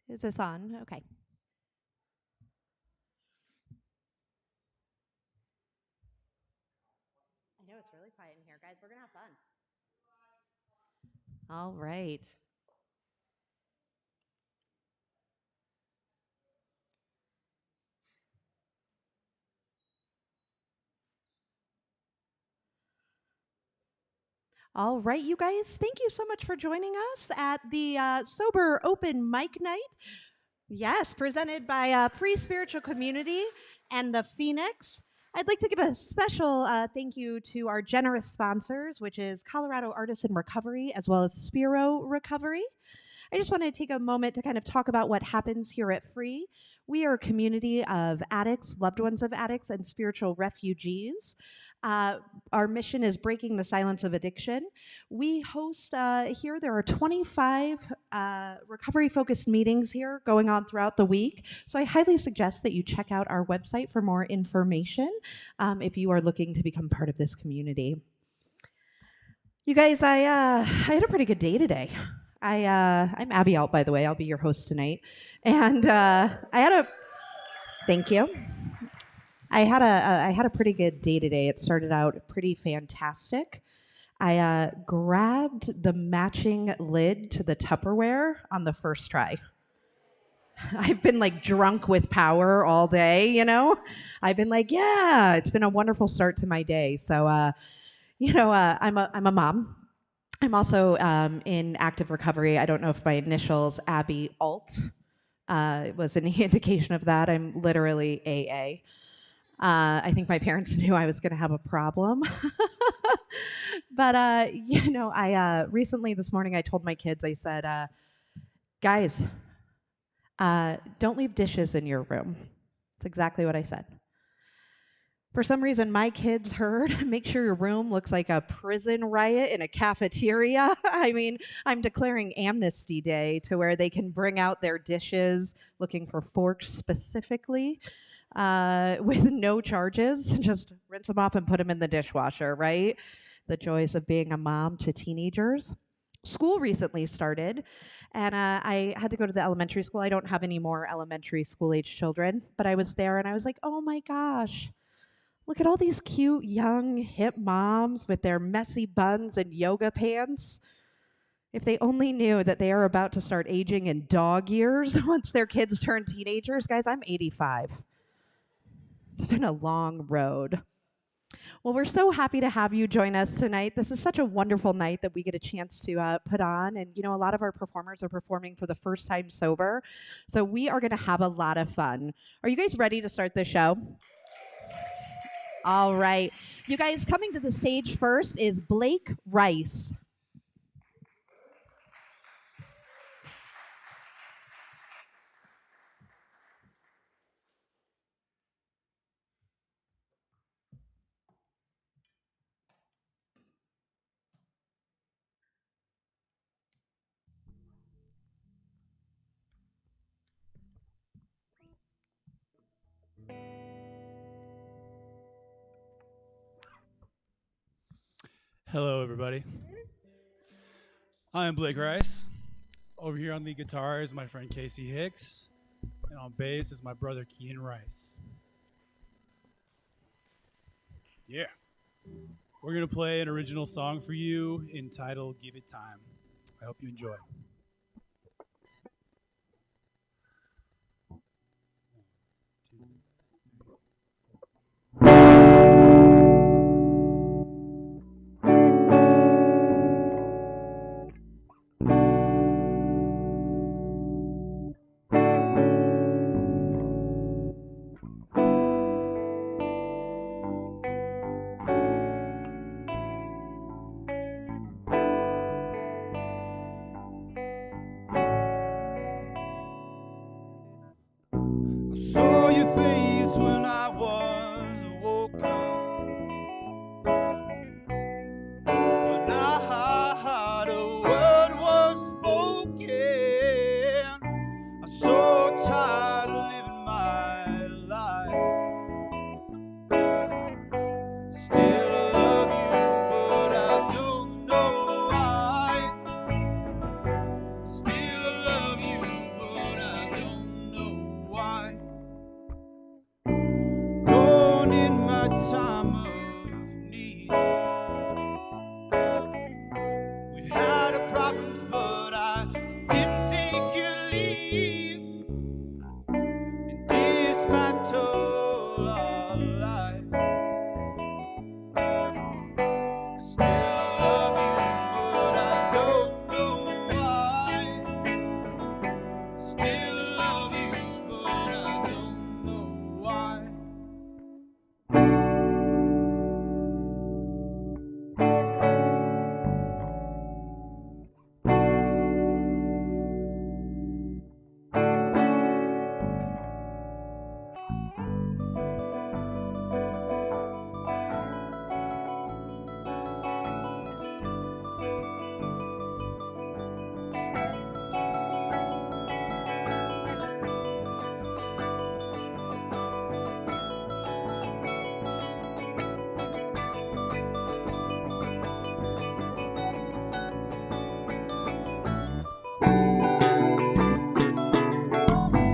Is this on? Okay. I know it's really quiet in here, guys. We're going to have fun. All right. All right, you guys. Thank you so much for joining us at the Sober Open Mic Night. Yes, presented by Free Spiritual Community and the Phoenix. I'd like to give a special thank you to our generous sponsors, which is Colorado Artisan Recovery as well as Spiro Recovery. I just want to take a moment to kind of talk about what happens here at Free. We are a community of addicts, loved ones of addicts, and spiritual refugees. Our mission is breaking the silence of addiction. We host here, there are 25 recovery focused meetings here going on throughout the week. So I highly suggest that you check out our website for more information if you are looking to become part of this community. You guys, I had a pretty good day today. I'm Abby Alt, by the way. I'll be your host tonight, and I had a thank you. I had a pretty good day today. It started out pretty fantastic. I grabbed the matching lid to the Tupperware on the first try. I've been like drunk with power all day, you know. I've been like, yeah, it's been a wonderful start to my day. So, I'm a mom. I'm also in active recovery. I don't know if my initials Abby Alt was any indication of that. I'm literally AA. I think my parents knew I was going to have a problem. But I recently this morning I told my kids, I said, guys, don't leave dishes in your room. That's exactly what I said. For some reason, my kids heard, make sure your room looks like a prison riot in a cafeteria. I mean, I'm declaring Amnesty Day to where they can bring out their dishes, looking for forks specifically, with no charges. Just rinse them off and put them in the dishwasher, right? The joys of being a mom to teenagers. School recently started, and I had to go to the elementary school. I don't have any more elementary school age children, but I was there and I was like, oh my gosh, look at all these cute, young, hip moms with their messy buns and yoga pants. If they only knew that they are about to start aging in dog years once their kids turn teenagers. Guys, I'm 85. It's been a long road. Well, we're so happy to have you join us tonight. This is such a wonderful night that we get a chance to put on. And, you know, a lot of our performers are performing for the first time sober. So we are going to have a lot of fun. Are you guys ready to start the show? All right. You guys, coming to the stage first is Blake Rice. Hello, everybody. I'm Blake Rice. Over here on the guitar is my friend Casey Hicks, and on bass is my brother Keenan Rice. Yeah. We're going to play an original song for you entitled Give It Time. I hope you enjoy. time of need. We had our problems, but I didn't think you'd leave and dismantle our life. Still I love you, but I don't know why. Still I love you, but I don't know why.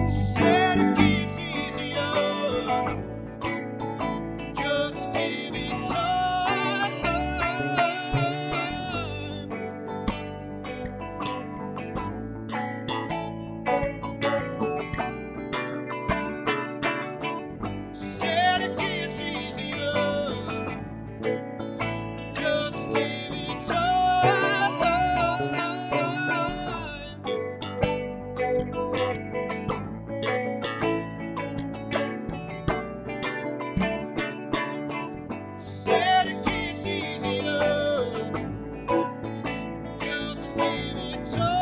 She said it gets easier, just give it time. She said it gets easier, just give it time. She said it gets easier, just give it time.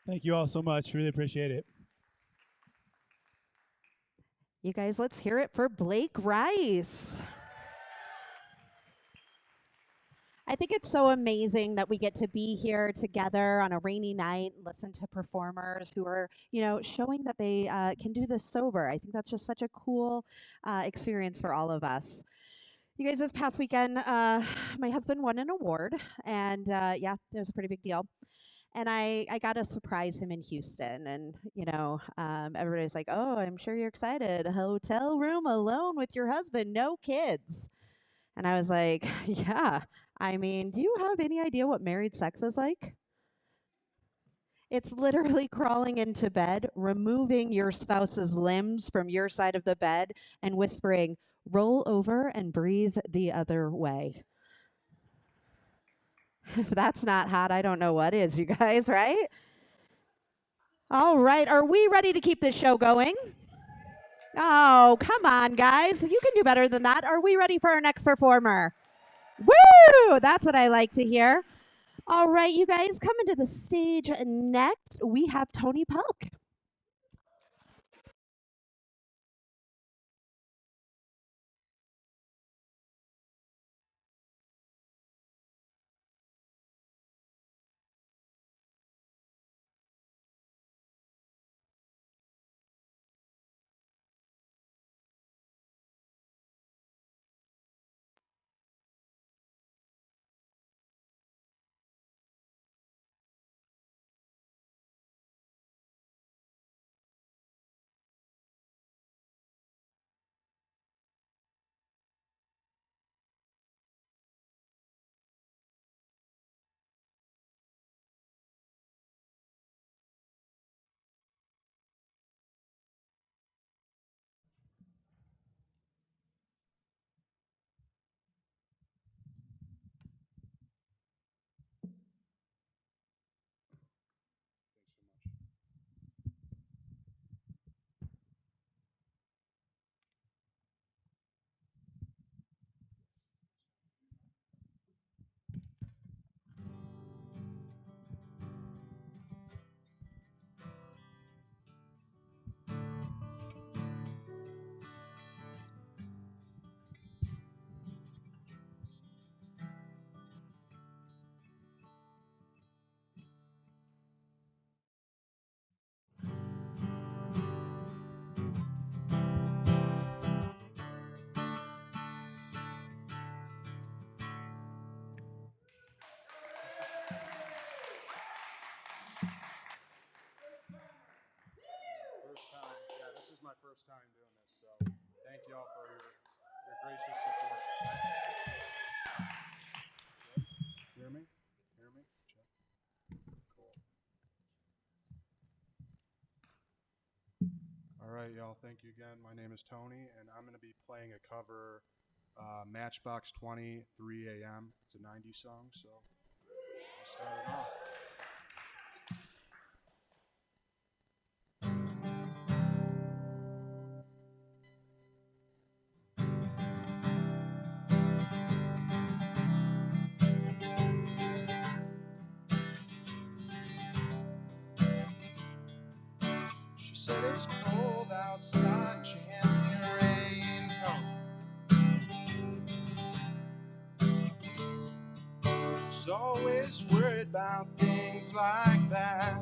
Thank you all so much. Really appreciate it. You guys, let's hear it for Blake Rice. I think it's so amazing that we get to be here together on a rainy night, listen to performers who are, showing that they can do this sober. I think that's just such a cool experience for all of us. You guys, this past weekend, my husband won an award, and yeah, it was a pretty big deal. And I got to surprise him in Houston, and everybody's like, "Oh, I'm sure you're excited. A hotel room alone with your husband, no kids." And I was like, "Yeah. I mean, do you have any idea what married sex is like? It's literally crawling into bed, removing your spouse's limbs from your side of the bed, and whispering, 'Roll over and breathe the other way.'" If that's not hot, I don't know what is, you guys, right? All right, are we ready to keep this show going? Oh, come on, guys. You can do better than that. Are we ready for our next performer? Woo! That's what I like to hear. All right, you guys, coming to the stage next, we have Tony Pelk. first time doing this, so thank you all for your gracious support. Hear me? Hear me? Check. Cool. All right, y'all. Thank you again. My name is Tony, and I'm going to be playing a cover, Matchbox 20, 3 a.m. It's a 90s song, so let's start it off. She said it's cold outside and she hands me a raincoat. She's always worried about things like that.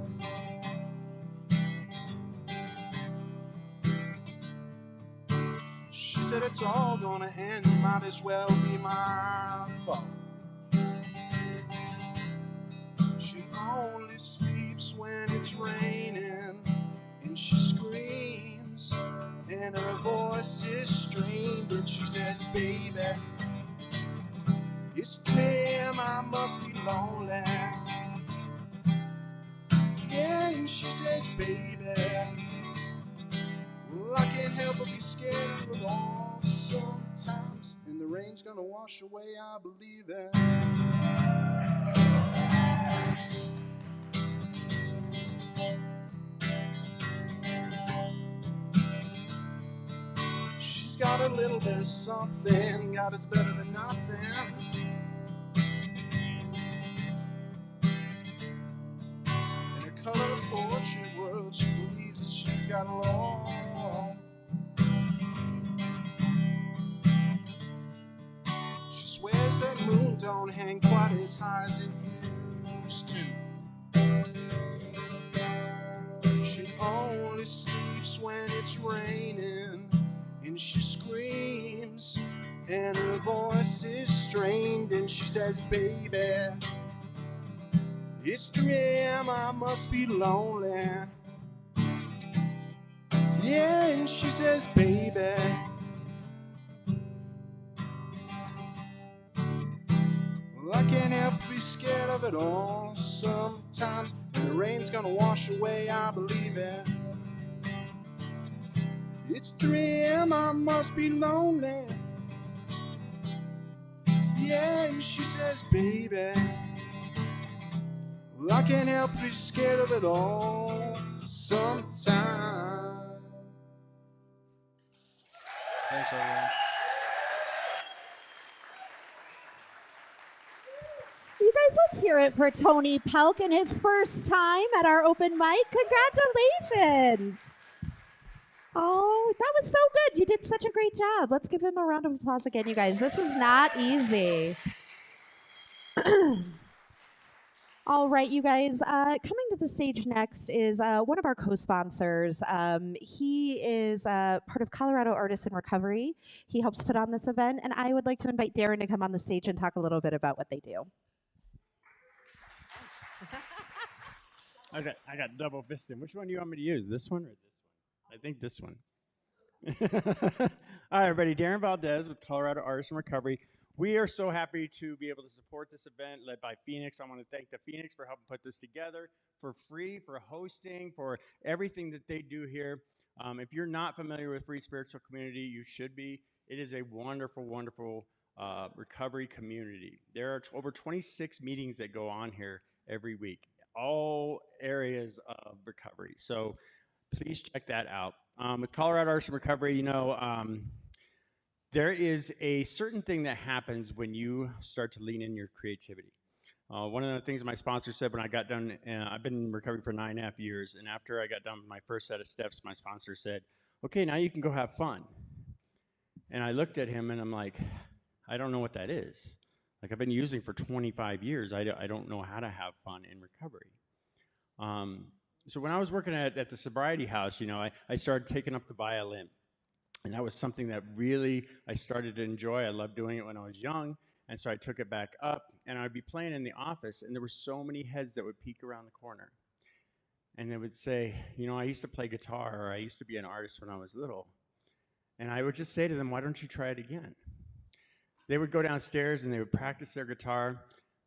She said it's all gonna end, might as well be my fault. She only sleeps when it's raining, and she screams, and her voice is strained, and she says, baby, it's 3 a.m., I must be lonely. Yeah, and she says, baby, well, I can't help but be scared of it all sometimes, and the rain's gonna wash away, I believe it. She's got a little bit of something, God is better than nothing. In her colored portrait world, she believes that she's got it all. She swears that moon don't hang quite as high as it used to. She only sleeps when it's raining, and she screams, and her voice is strained, and she says, baby, it's 3 a.m., I must be lonely. Yeah, and she says, baby, well, I can't help but be scared of it all sometimes, and the rain's gonna wash away, I believe it. It's 3 a.m., I must be lonely. Yeah, and she says, baby, well, I can't help but be scared of it all sometimes. Thanks, everyone. You guys, let's hear it for Tony Pelk and his first time at our open mic. Congratulations. Oh, that was so good. You did such a great job. Let's give him a round of applause again, you guys. This is not easy. All right, you guys, coming to the stage next is one of our co-sponsors. He is part of Colorado Artists in Recovery. He helps put on this event, and I would like to invite Darren to come on the stage and talk a little bit about what they do. I got double fisted. Which one do you want me to use? This one or this one? I think this one. All right, everybody. Darren Valdez with Colorado Artists in Recovery. We are so happy to be able to support this event led by Phoenix. I want to thank the Phoenix for helping put this together for free, for hosting, for everything that they do here. If you're not familiar with Free Spiritual Community, you should be. It is a wonderful, wonderful recovery community. There are over 26 meetings that go on here every week, all areas of recovery. So please check that out. With Colorado Artists in Recovery, you know, there is a certain thing that happens when you start to lean in your creativity. One of the things my sponsor said when I got done, I've been in recovery for 9.5 years, and after I got done with my first set of steps, my sponsor said, okay, now you can go have fun. And I looked at him and I'm like, I don't know what that is. Like, I've been using for 25 years. I don't know how to have fun in recovery. So when I was working at the sobriety house, you know, I started taking up the violin. And that was something that really I started to enjoy. I loved doing it when I was young. And so I took it back up, and I'd be playing in the office, and there were so many heads that would peek around the corner. and they would say, you know, I used to play guitar, or I used to be an artist when I was little. And I would just say to them, why don't you try it again? They would go downstairs and they would practice their guitar.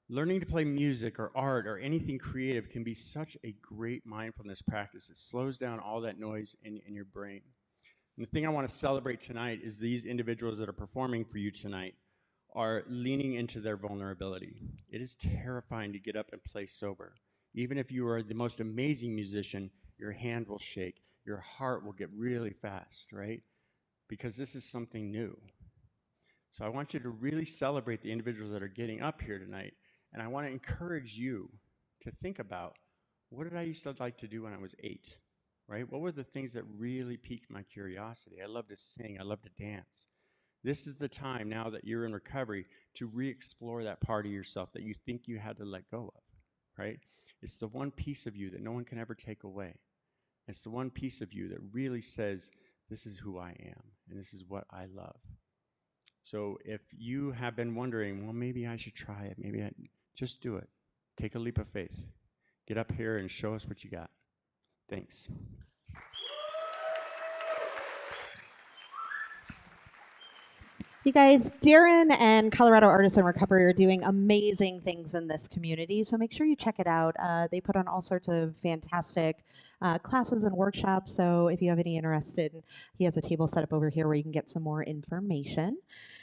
Learning to play music or art or anything creative can be such a great mindfulness practice. It slows down all that noise in your brain. And the thing I want to celebrate tonight is these individuals that are performing for you tonight are leaning into their vulnerability. It is terrifying to get up and play sober. Even if you are the most amazing musician, your hand will shake, your heart will get really fast, right? Because this is something new. So I want you to really celebrate the individuals that are getting up here tonight, and I want to encourage you to think about, what did I used to like to do when I was 8, right? What were the things that really piqued my curiosity? I love to sing, I love to dance. This is the time now that you're in recovery to re-explore that part of yourself that you think you had to let go of, right? It's the one piece of you that no one can ever take away. It's the one piece of you that really says, this is who I am, and this is what I love. So if you have been wondering, well, maybe I should try it, just do it. Take a leap of faith. Get up here and show us what you got. Thanks. You guys, Darren and Colorado Artists in Recovery are doing amazing things in this community, so make sure you check it out. They put on all sorts of fantastic classes and workshops, so if you have any interested, he has a table set up over here where you can get some more information.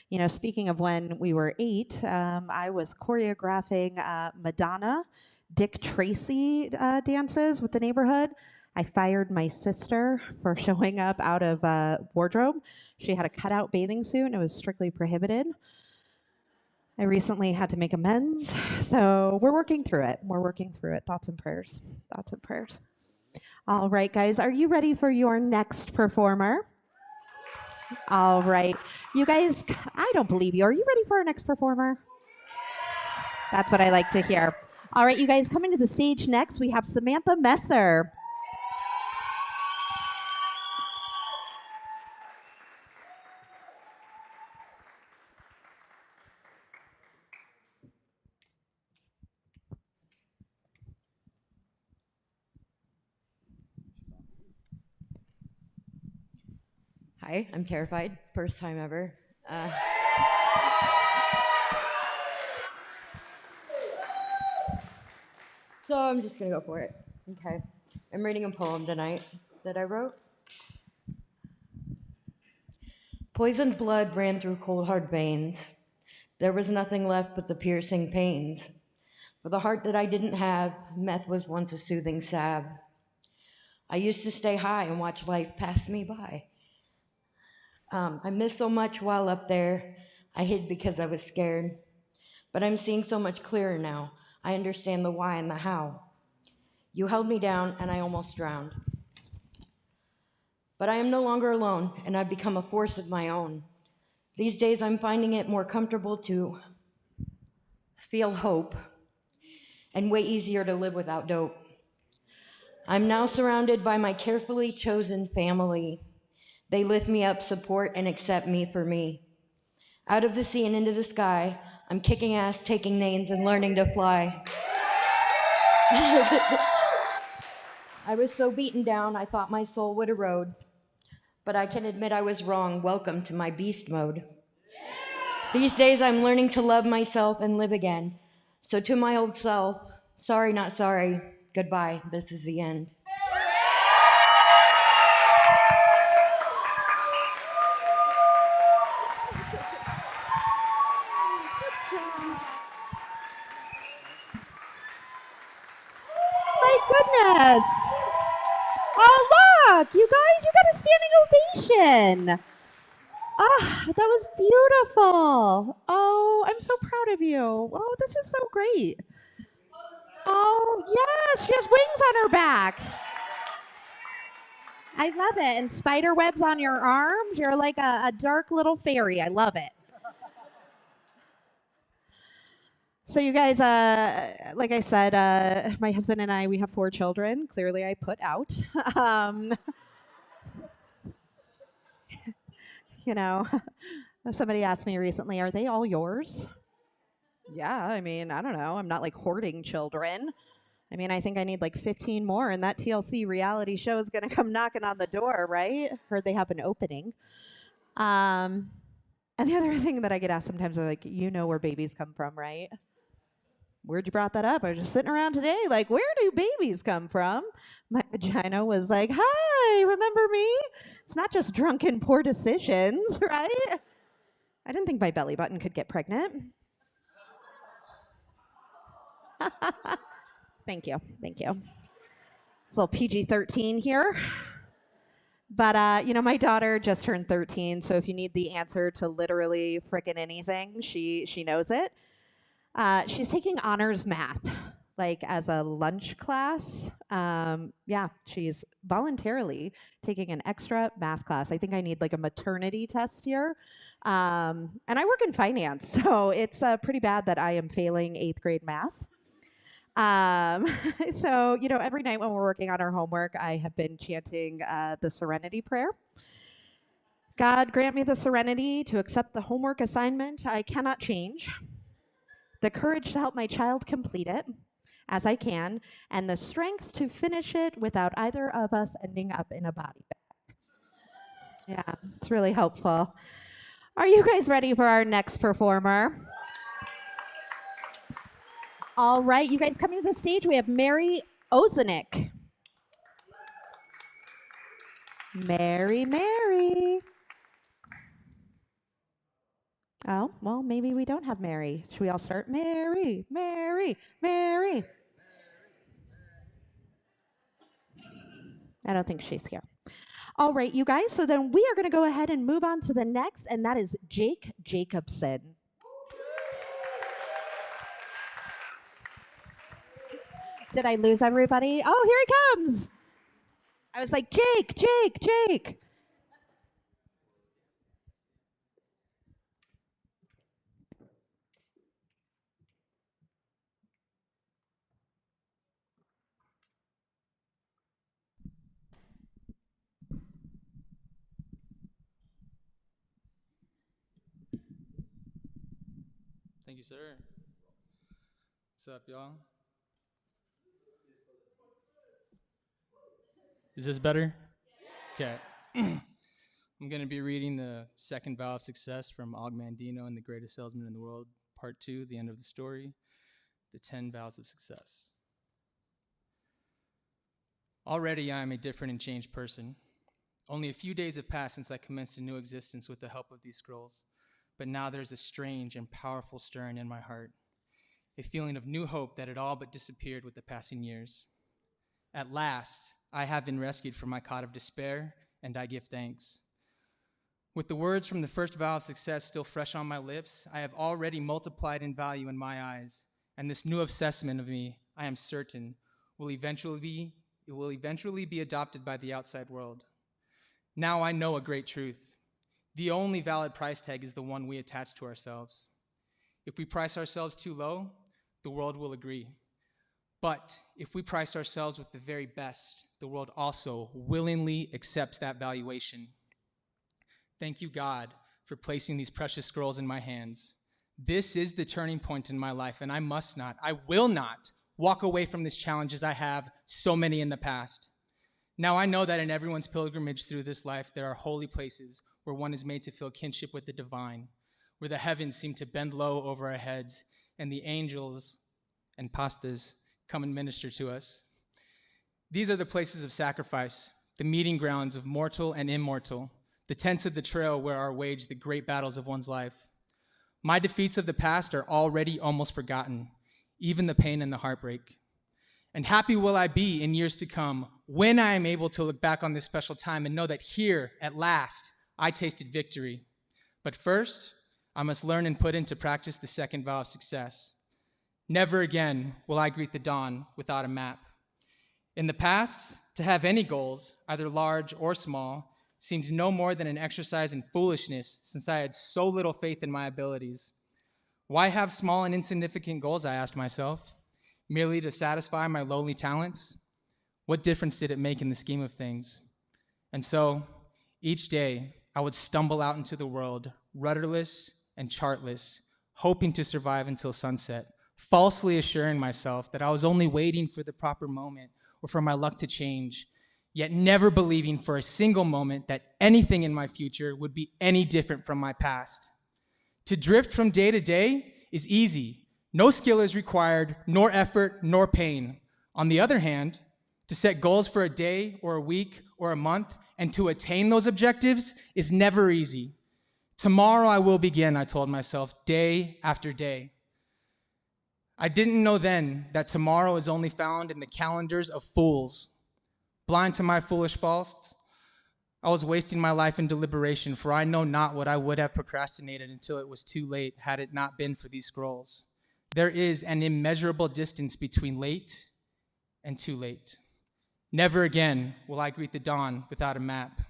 You know, speaking of when we were 8, I was choreographing Madonna, Dick Tracy dances with the neighborhood. I fired my sister for showing up out of wardrobe. She had a cutout bathing suit and it was strictly prohibited. I recently had to make amends, so we're working through it. Thoughts and prayers. All right, guys, are you ready for your next performer? All right. You guys, I don't believe you. Are you ready for our next performer? That's what I like to hear. All right, you guys, coming to the stage next, we have Samantha Messer. Hi, I'm terrified. First time ever. So I'm just gonna go for it. Okay. I'm reading a poem tonight that I wrote. Poisoned blood ran through cold hard veins. There was nothing left but the piercing pains. For the heart that I didn't have, meth was once a soothing salve. I used to stay high and watch life pass me by. I missed so much while up there. I hid because I was scared. But I'm seeing so much clearer now. I understand the why and the how. You held me down and I almost drowned. But I am no longer alone, and I've become a force of my own. These days I'm finding it more comfortable to feel hope and way easier to live without dope. I'm now surrounded by my carefully chosen family. They lift me up, support, and accept me for me. Out of the sea and into the sky, I'm kicking ass, taking names, and learning to fly. I was so beaten down, I thought my soul would erode. But I can admit I was wrong. Welcome to my beast mode. These days, I'm learning to love myself and live again. So to my old self, sorry, not sorry, goodbye, this is the end. My goodness. Oh, look, you guys, you got a standing ovation. Ah, that was beautiful. Oh, I'm so proud of you. Oh, this is so great. Oh, yes, she has wings on her back. I love it. And spider webs on your arms. You're like a dark little fairy. I love it. So you guys, like I said, my husband and I, we have 4 children. Clearly I put out. You know, somebody asked me recently, are they all yours? Yeah, I mean, I don't know. I'm not like hoarding children. I mean, I think I need like 15 more, and that TLC reality show is going to come knocking on the door, right? Heard they have an opening. And the other thing that I get asked sometimes are like, you know where babies come from, right? Where'd you brought that up? I was just sitting around today, like, where do babies come from? My vagina was like, hi, remember me? It's not just drunken poor decisions, right? I didn't think my belly button could get pregnant. Thank you. It's a little PG-13 here. But, my daughter just turned 13, so if you need the answer to literally frickin' anything, she knows it. She's taking honors math, like as a lunch class. She's voluntarily taking an extra math class. I think I need like a maternity test here. And I work in finance, so it's pretty bad that I am failing 8th grade math. So, every night when we're working on our homework, I have been chanting the Serenity Prayer. God, grant me the serenity to accept the homework assignment I cannot change, the courage to help my child complete it as I can, and the strength to finish it without either of us ending up in a body bag. Yeah, it's really helpful. Are you guys ready for our next performer? All right, you guys coming to the stage, we have Mary Ozenik. Mary. Oh, well, maybe we don't have Mary. Should we all start? Mary. I don't think she's here. All right, you guys, so then we are going to go ahead and move on to the next, and that is Jake Jacobson. Did I lose everybody? Oh, here he comes. I was like, Jake. Thank you, sir. What's up, y'all? Is this better? Okay. I'm going to be reading the second vow of success from Og Mandino and the Greatest Salesman in the World, Part 2, the end of the story, the 10 vows of success. Already I am a different and changed person. Only a few days have passed since I commenced a new existence with the help of these scrolls, but now there's a strange and powerful stirring in my heart, a feeling of new hope that had all but disappeared with the passing years. At last, I have been rescued from my cot of despair, and I give thanks. With the words from the first vow of success still fresh on my lips, I have already multiplied in value in my eyes, and this new assessment of me, I am certain, will eventually be adopted by the outside world. Now I know a great truth. The only valid price tag is the one we attach to ourselves. If we price ourselves too low, the world will agree. But if we price ourselves with the very best, the world also willingly accepts that valuation. Thank you, God, for placing these precious scrolls in my hands. This is the turning point in my life, and I will not walk away from this challenge as I have so many in the past. Now I know that in everyone's pilgrimage through this life, there are holy places where one is made to feel kinship with the divine, where the heavens seem to bend low over our heads, and the angels and pastas come and minister to us. These are the places of sacrifice, the meeting grounds of mortal and immortal, the tents of the trail where are waged the great battles of one's life. My defeats of the past are already almost forgotten, even the pain and the heartbreak. And happy will I be in years to come when I am able to look back on this special time and know that here, at last, I tasted victory. But first, I must learn and put into practice the second vow of success. Never again will I greet the dawn without a map. In the past, to have any goals, either large or small, seemed no more than an exercise in foolishness since I had so little faith in my abilities. Why have small and insignificant goals, I asked myself, merely to satisfy my lowly talents? What difference did it make in the scheme of things? And so, each day, I would stumble out into the world, rudderless and chartless, hoping to survive until sunset, falsely assuring myself that I was only waiting for the proper moment or for my luck to change, yet never believing for a single moment that anything in my future would be any different from my past. To drift from day to day is easy. No skill is required, nor effort, nor pain. On the other hand, to set goals for a day or a week or a month and to attain those objectives is never easy. Tomorrow I will begin, I told myself, day after day. I didn't know then that tomorrow is only found in the calendars of fools. Blind to my foolish faults, I was wasting my life in deliberation, for I know not what I would have procrastinated until it was too late had it not been for these scrolls. There is an immeasurable distance between late and too late. Never again will I greet the dawn without a map.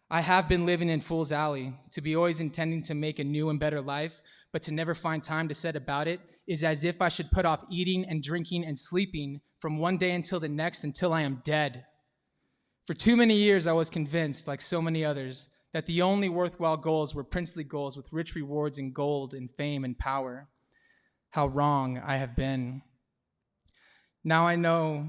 I have been living in Fool's Alley, to be always intending to make a new and better life, but to never find time to set about it is as if I should put off eating and drinking and sleeping from one day until the next until I am dead. For too many years, I was convinced, like so many others, that the only worthwhile goals were princely goals with rich rewards in gold and fame and power. How wrong I have been. Now I know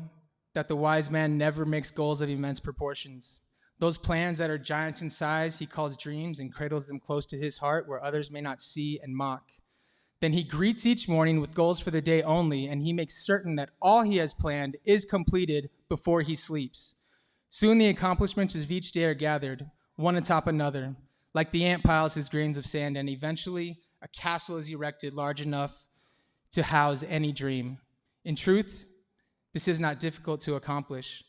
that the wise man never makes goals of immense proportions. Those plans that are giants in size, he calls dreams and cradles them close to his heart where others may not see and mock. Then he greets each morning with goals for the day only, and he makes certain that all he has planned is completed before he sleeps. Soon the accomplishments of each day are gathered, one atop another, like the ant piles his grains of sand, and eventually a castle is erected large enough to house any dream. In truth, this is not difficult to accomplish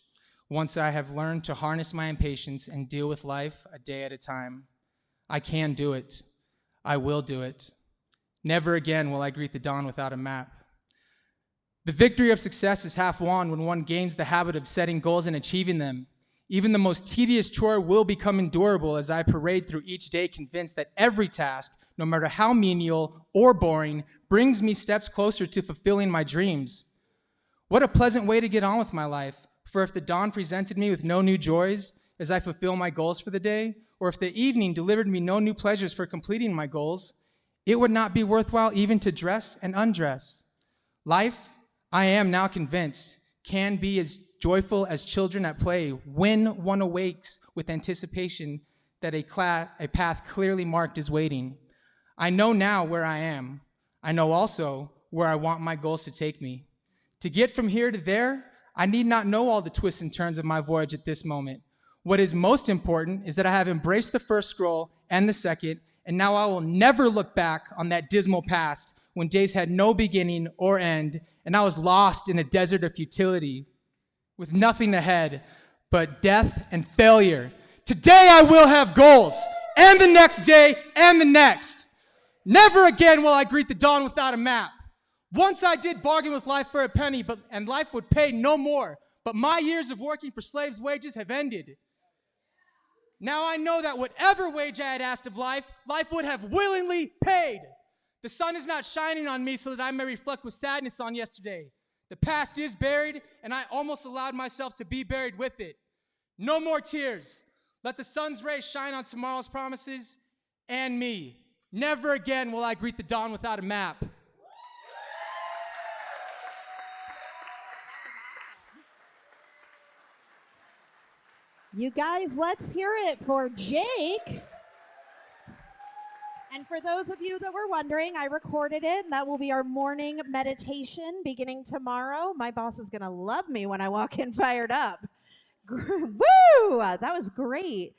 once I have learned to harness my impatience and deal with life a day at a time. I can do it. I will do it. Never again will I greet the dawn without a map. The victory of success is half won when one gains the habit of setting goals and achieving them. Even the most tedious chore will become endurable as I parade through each day convinced that every task, no matter how menial or boring, brings me steps closer to fulfilling my dreams. What a pleasant way to get on with my life, for if the dawn presented me with no new joys as I fulfill my goals for the day, or if the evening delivered me no new pleasures for completing my goals, it would not be worthwhile even to dress and undress. Life, I am now convinced, can be as joyful as children at play when one awakes with anticipation that a path clearly marked is waiting. I know now where I am. I know also where I want my goals to take me. To get from here to there, I need not know all the twists and turns of my voyage at this moment. What is most important is that I have embraced the first scroll and the second, and now I will never look back on that dismal past when days had no beginning or end, and I was lost in a desert of futility with nothing ahead but death and failure. Today I will have goals, and the next day, and the next. Never again will I greet the dawn without a map. Once I did bargain with life for a penny, and life would pay no more, but my years of working for slaves' wages have ended. Now I know that whatever wage I had asked of life, life would have willingly paid. The sun is not shining on me so that I may reflect with sadness on yesterday. The past is buried, and I almost allowed myself to be buried with it. No more tears. Let the sun's rays shine on tomorrow's promises and me. Never again will I greet the dawn without a map. You guys, let's hear it for Jake. And for those of you that were wondering, I recorded it, and that will be our morning meditation beginning tomorrow. My boss is going to love me when I walk in fired up. Woo! That was great.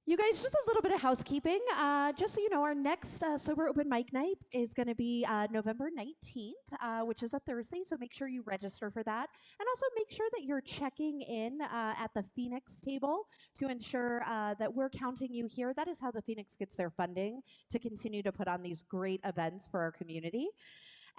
You guys, just a little bit of housekeeping. Just so you know, our next Sober Open Mic Night is going to be November 19th, which is a Thursday, so make sure you register for that. And also make sure that you're checking in at the Phoenix table to ensure that we're counting you here. That is how the Phoenix gets their funding to continue to put on these great events for our community.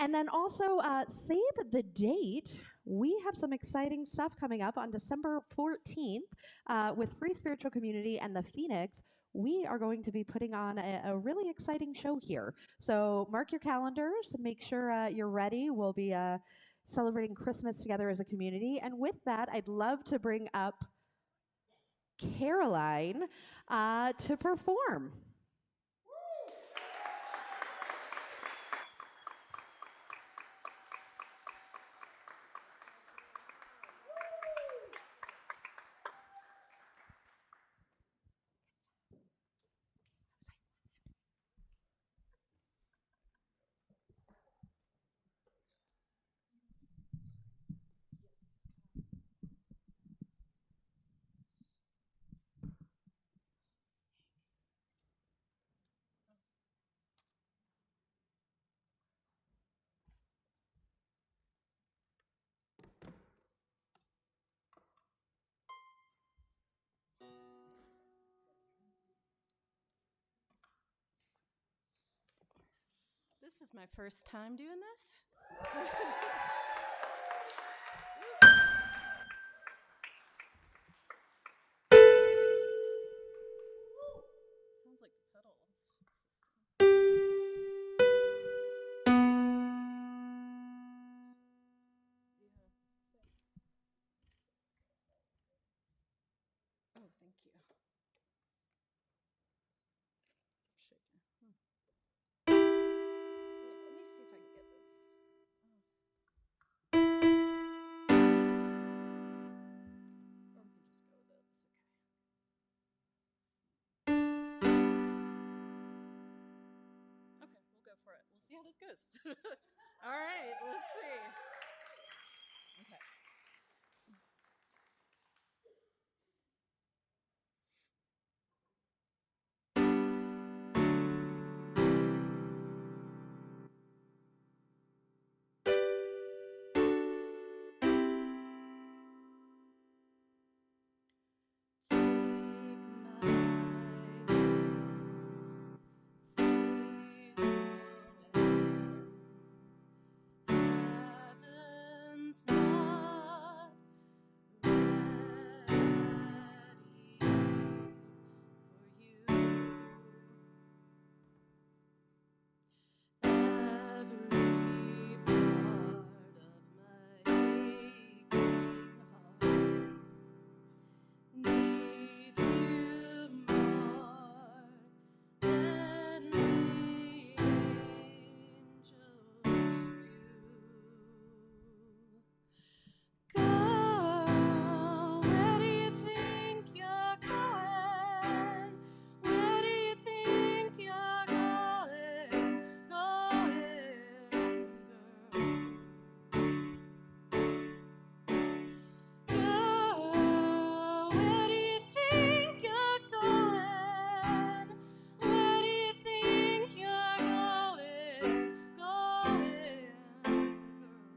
And then also, save the date. We have some exciting stuff coming up on December 14th with Free Spiritual Community and the Phoenix. We are going to be putting on a really exciting show here. So mark your calendars and make sure you're ready. We'll be celebrating Christmas together as a community. And with that, I'd love to bring up Caroline to perform. my first time doing this. Sounds like the pedal system. Oh, thank you. I'm shaking. Yeah, let me see if I can get this. Or we can just go with it. It's okay. Okay, we'll go for it. We'll see how this goes. All right, let's see. Okay. Take my hand, stage your heaven's not ready for you. Every part of my aching heart needs you more than the angels do. Go, where do you think you're going? Where do you think you're going? Going, girl. Go, where do you think you're going? Where do you think you're going? Going, girl.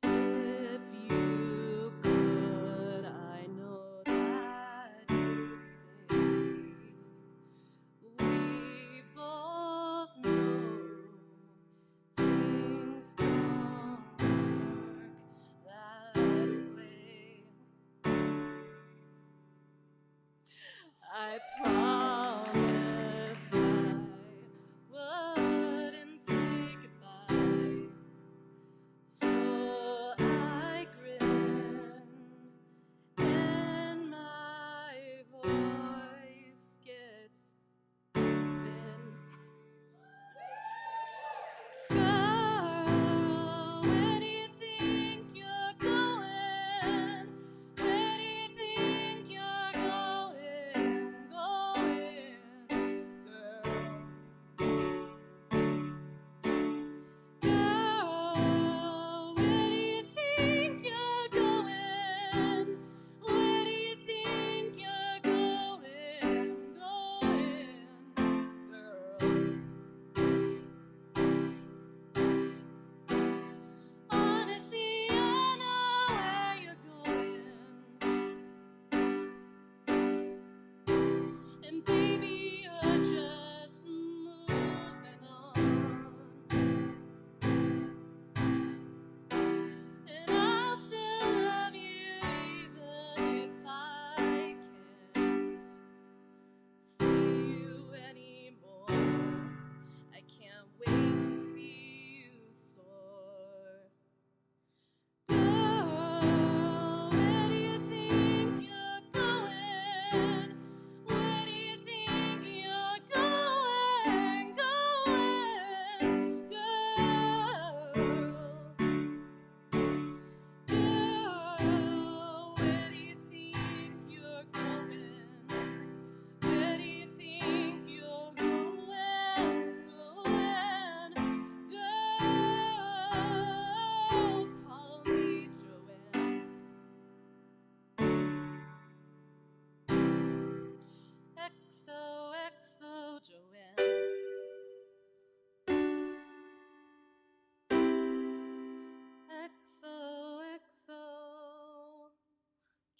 If you could, I know that you'd stay. We both know things don't work that way. I promised I wouldn't say goodbye. So I grin, and my voice gets thin. Girl, where do you think you're going? Where do you think you're going? Going, girl. Girl, where do you think you're going? Where do you think you're going? Going, girl. Honestly, I know where you're going. And baby, you're just moving on. And I'll still love you even if I can't see you anymore. I can't wait to see you soar. Girl, where do you think you're going? Where do you think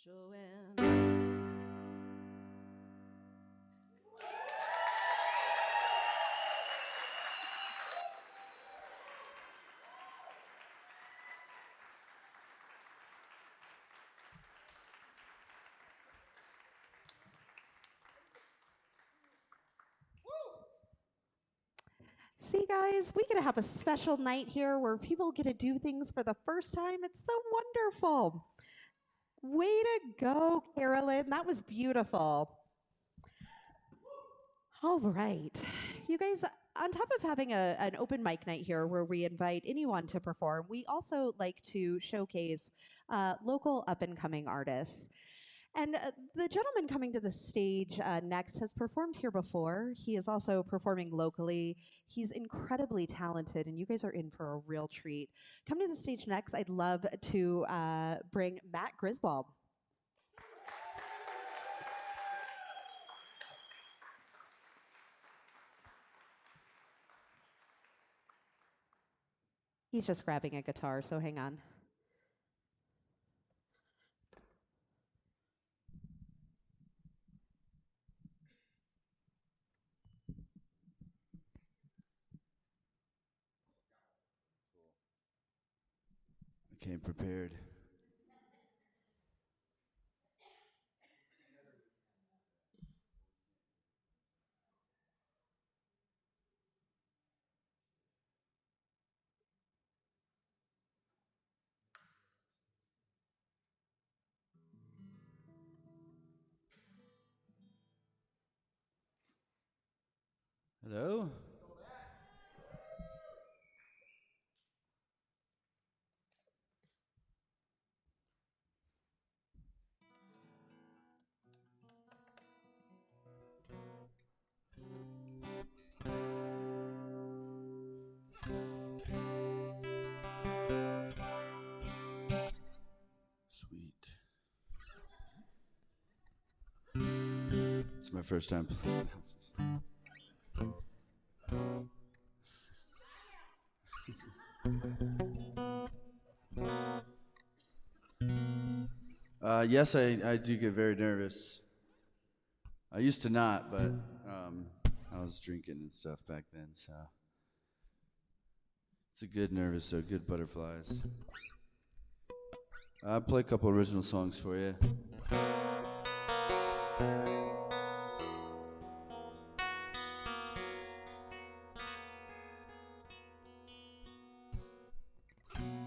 Joanne. See, guys, we get to have a special night here where people get to do things for the first time. It's so wonderful. Way to go, Carolyn. That was beautiful. All right. You guys, on top of having an open mic night here where we invite anyone to perform, we also like to showcase local up-and-coming artists. And the gentleman coming to the stage next has performed here before. He is also performing locally. He's incredibly talented, and you guys are in for a real treat. Coming to the stage next, I'd love to bring Matt Griswold. He's just grabbing a guitar, so hang on. I came prepared. Hello? Sweet. It's my first time playing houses. Yes, I do get very nervous. I used to not, but I was drinking and stuff back then, so it's a good nervous, so good butterflies. I'll play a couple original songs for you.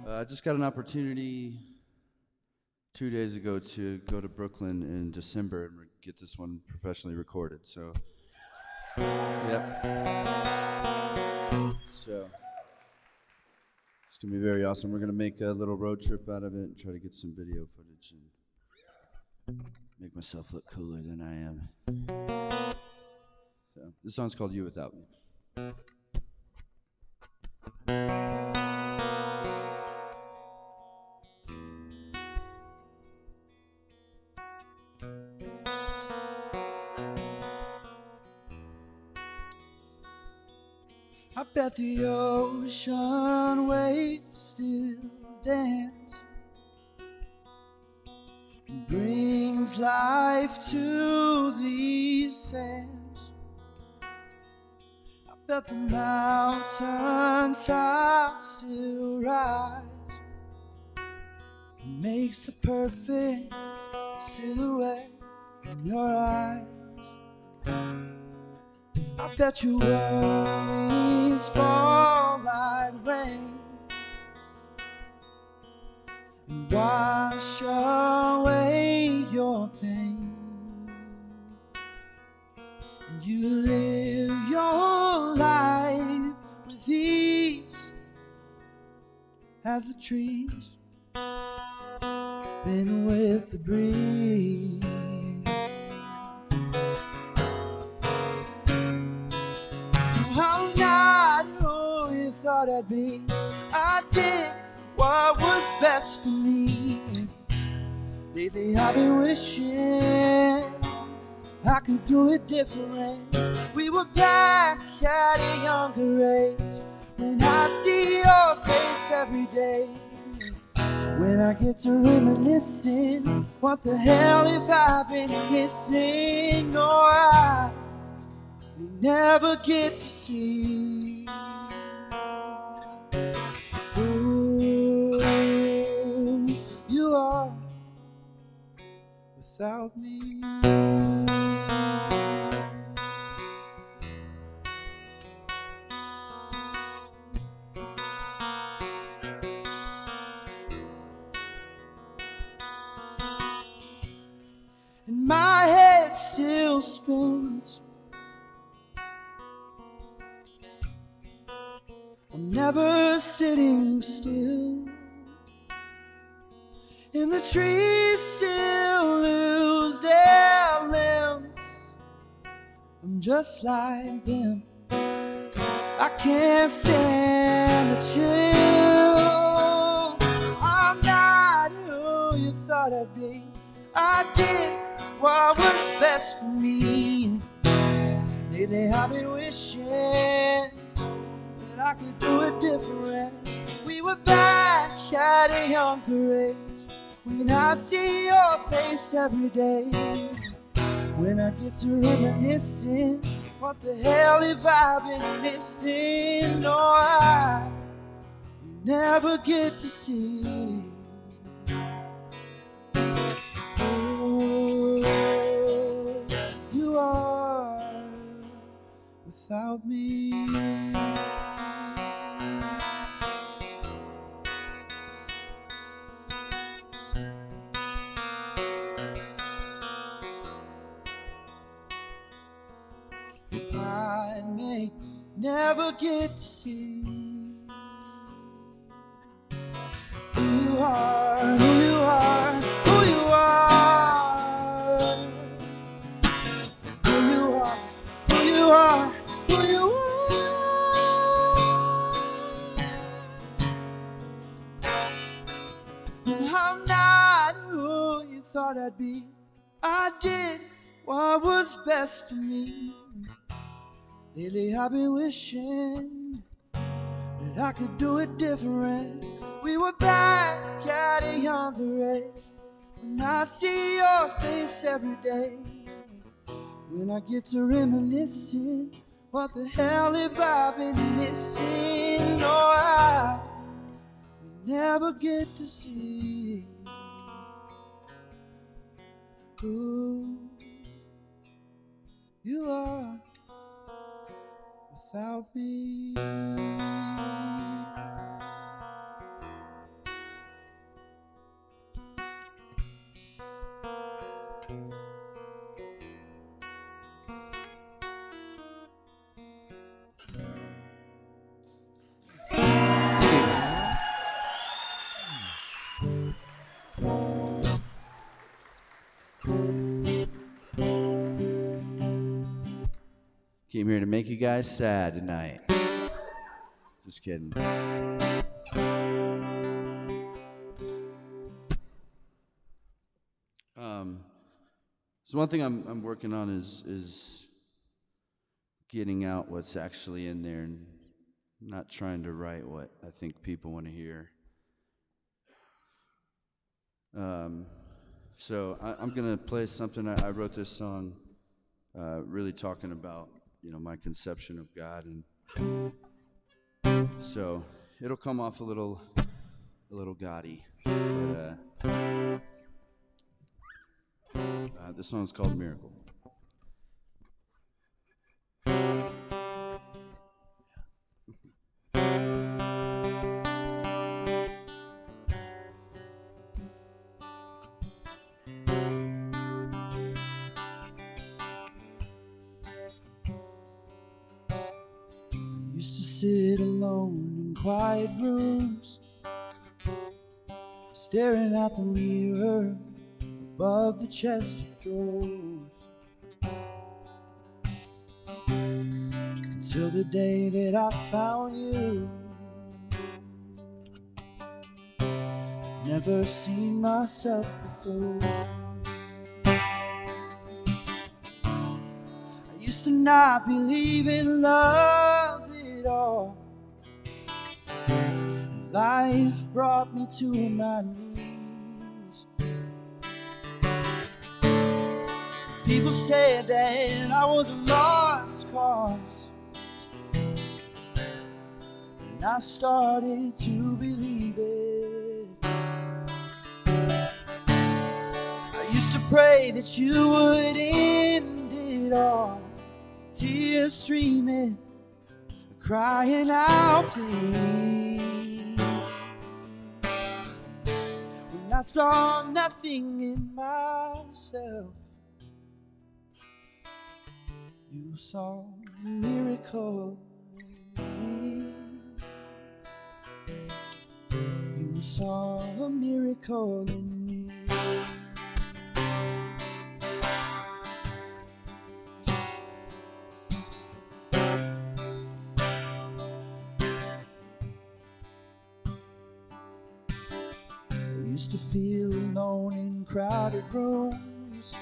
I just got an opportunity 2 days ago to go to Brooklyn in December and get this one professionally recorded. So, yep. So, it's gonna be very awesome. We're gonna make a little road trip out of it and try to get some video footage and make myself look cooler than I am. So, this song's called You Without Me. I bet the ocean waves still dance and brings life to these sands. I bet the mountain tops still rise and makes the perfect silhouette in your eyes. I bet your worries fall like rain and wash away your pain. And you live your life with ease as the trees bend with the breeze. I'm not who you thought I'd be. I did what was best for me. Lately I've been wishing I could do it different. We were back at a younger age when I see your face every day. When I get to reminiscing, what the hell have I been missing? No, I never get to see who you are without me. And my head still spins. I'm never sitting still. And the trees still lose their limbs. I'm just like them. I can't stand the chill. I'm not who you thought I'd be. I did what was best for me. Lately I've been wishing that I could do it different. We were back at a younger age, when I'd see your face every day. When I get to reminiscing, what the hell have I been missing? No, I never get to see who you are without me. I may never get to see who you are, who you are, who you are, who you are, who you are, who you are. I'm not who you thought I'd be. I did what was best for me. Lately I've been wishing that I could do it different. We were back at a younger age, when I'd see your face every day. When I get to reminiscing, what the hell have I been missing? No, I never get to see who you are without me. Came here to make you guys sad tonight. Just kidding. So one thing I'm working on is getting out what's actually in there and not trying to write what I think people want to hear. So I'm gonna play something. I wrote this song really talking about, you know, my conception of God, and so it'll come off a little gaudy, but this song's called Miracle. Used to sit alone in quiet rooms, staring at the mirror above the chest of drawers, until the day that I found you. Never seen myself before. I used to not believe in love at all. Life brought me to my knees. People said that I was a lost cause, and I started to believe it. I used to pray that you would end it all, tears streaming, crying out, please. When I saw nothing in myself, you saw a miracle in me. You saw a miracle in me. I used to feel alone in crowded rooms,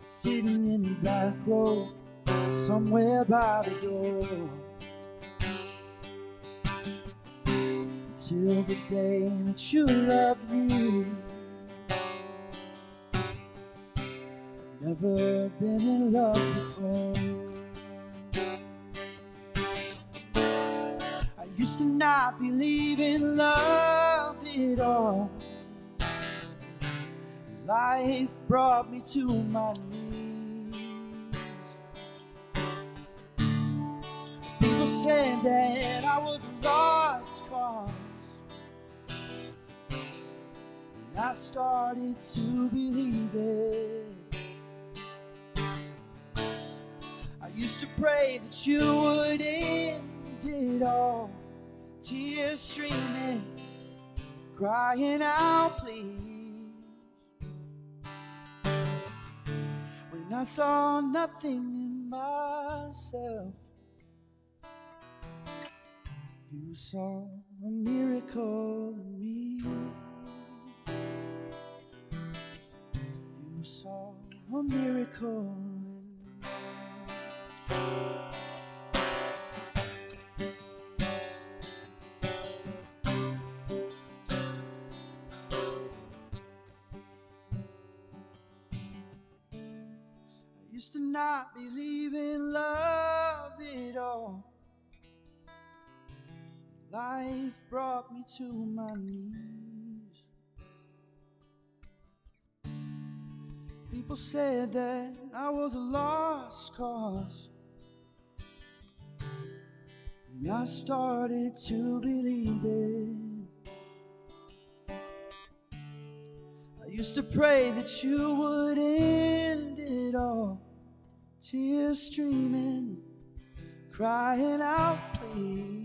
sitting in the back row, somewhere by the door. Till the day that you loved me. I've never been in love before. I used to not believe in love at all. Life brought me to my knees. People said that I was a lost cause, and I started to believe it. I used to pray that you would end it all, tears streaming, crying out, please. When I saw nothing in myself, you saw a miracle in me. You saw a miracle in me. I used to not believe in love at all. Life brought me to my knees. People said that I was a lost cause, and I started to believe it. I used to pray that you would end it all, tears streaming, crying out, please.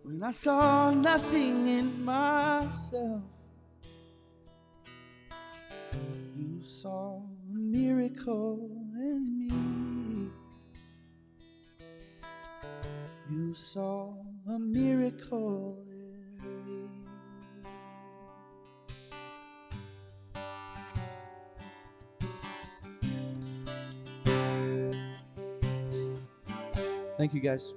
When I saw nothing in myself, you saw a miracle in me. You saw a miracle in me. Thank you, guys.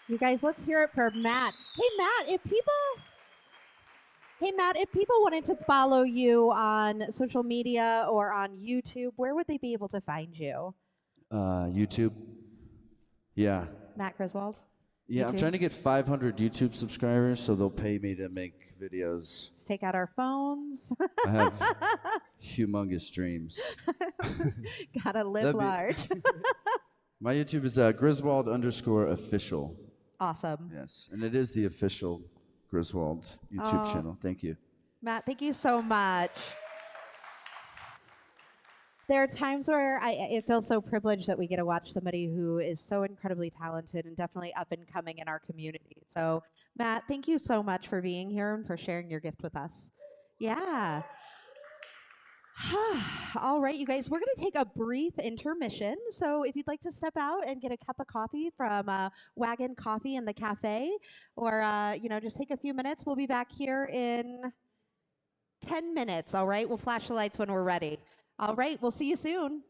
You guys, let's hear it for Matt. Hey, Matt, if people wanted to follow you on social media or on YouTube, where would they be able to find you? YouTube. Yeah. Matt Griswold? Yeah, I'm YouTube? trying to get 500 YouTube subscribers, so they'll pay me to make videos. Let's take out our phones. I have humongous dreams. Gotta live That'd be- large. My YouTube is Griswold_official. Awesome. Yes, and it is the official Griswold YouTube Oh. channel. Thank you. Matt, thank you so much. There are times where it feels so privileged that we get to watch somebody who is so incredibly talented and definitely up and coming in our community. So, Matt, thank you so much for being here and for sharing your gift with us. Yeah. All right, you guys, we're going to take a brief intermission. So if you'd like to step out and get a cup of coffee from Wagon Coffee in the cafe, or, just take a few minutes, we'll be back here in 10 minutes, all right? We'll flash the lights when we're ready. All right, we'll see you soon.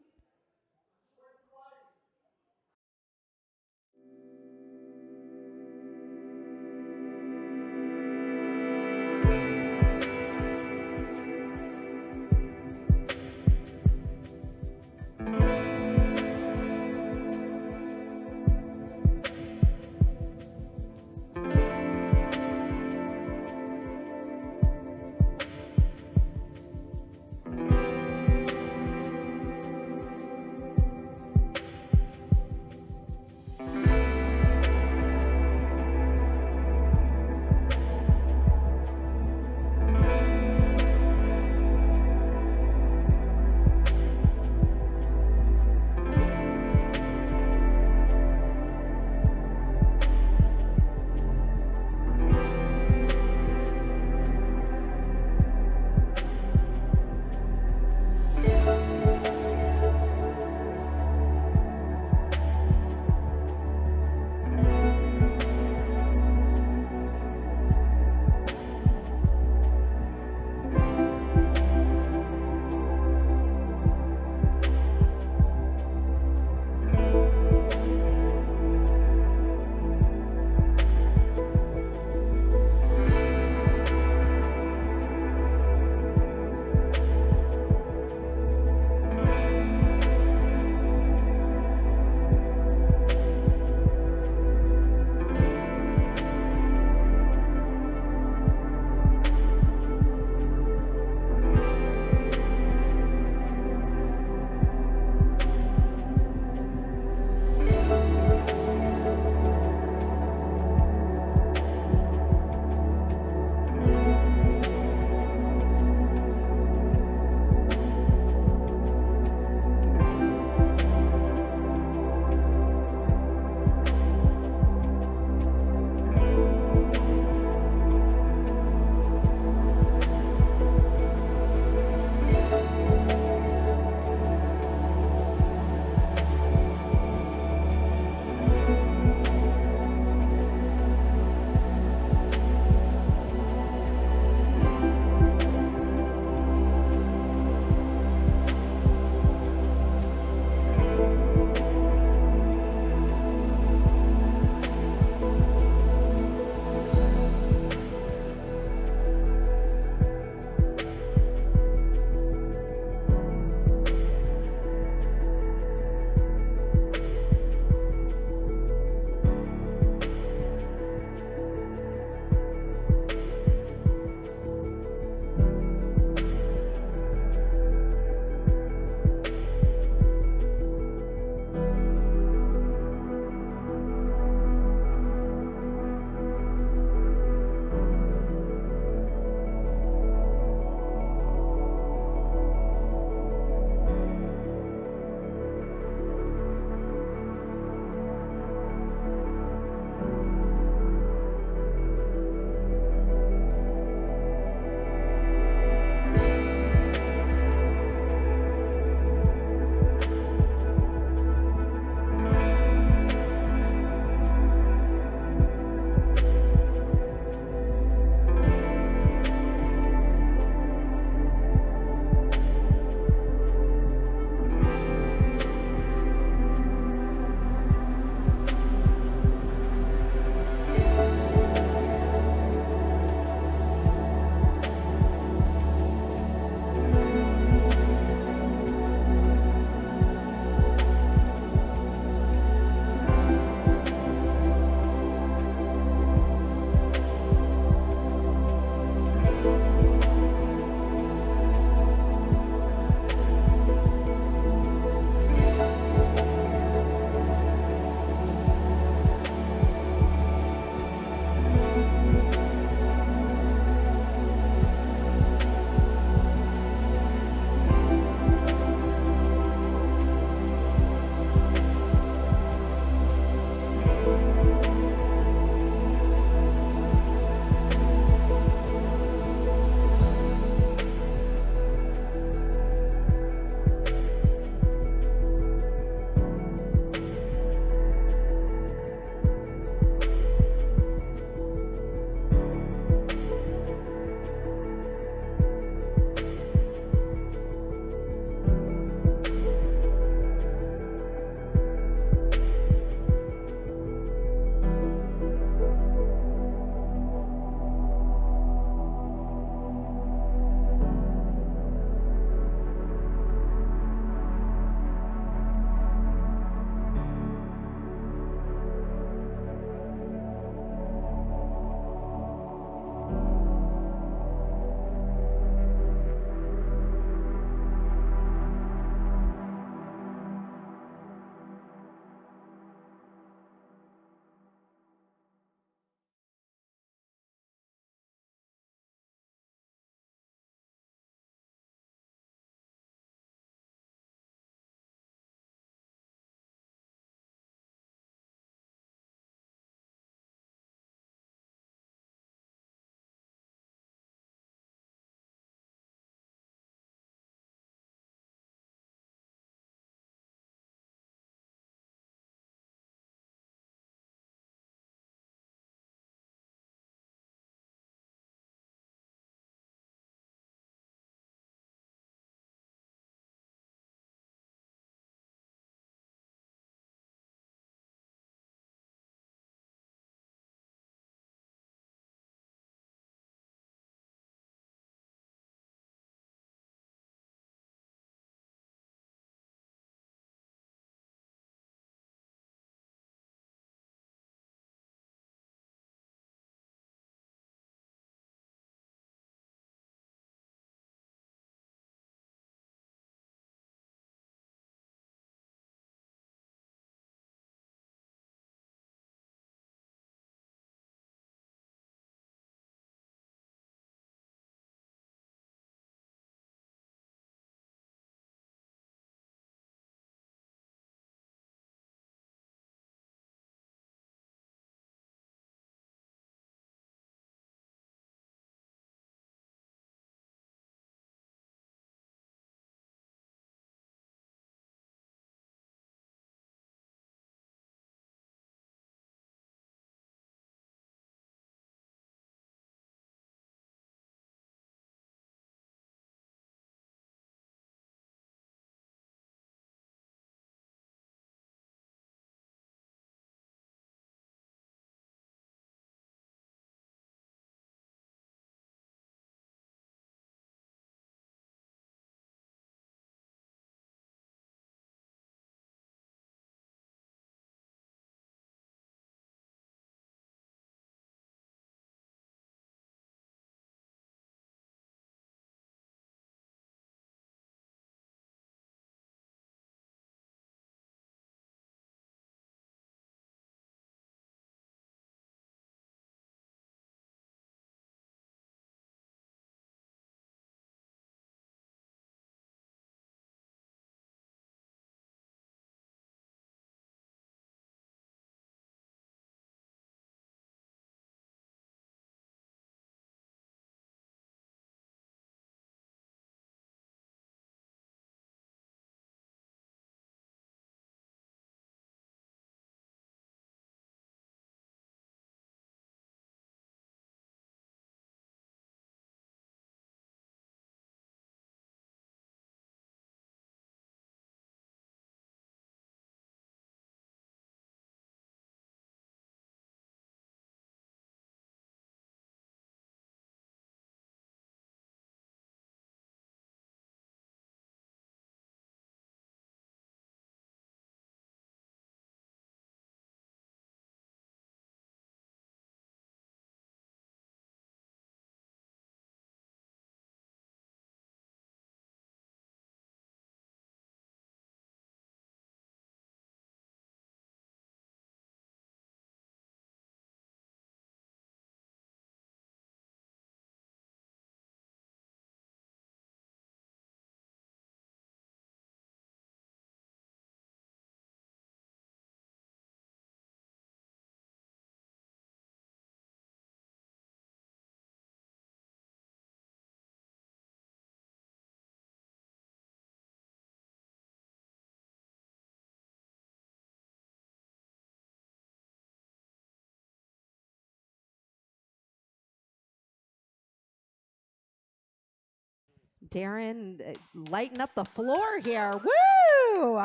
Darren, lighten up the floor here. Woo!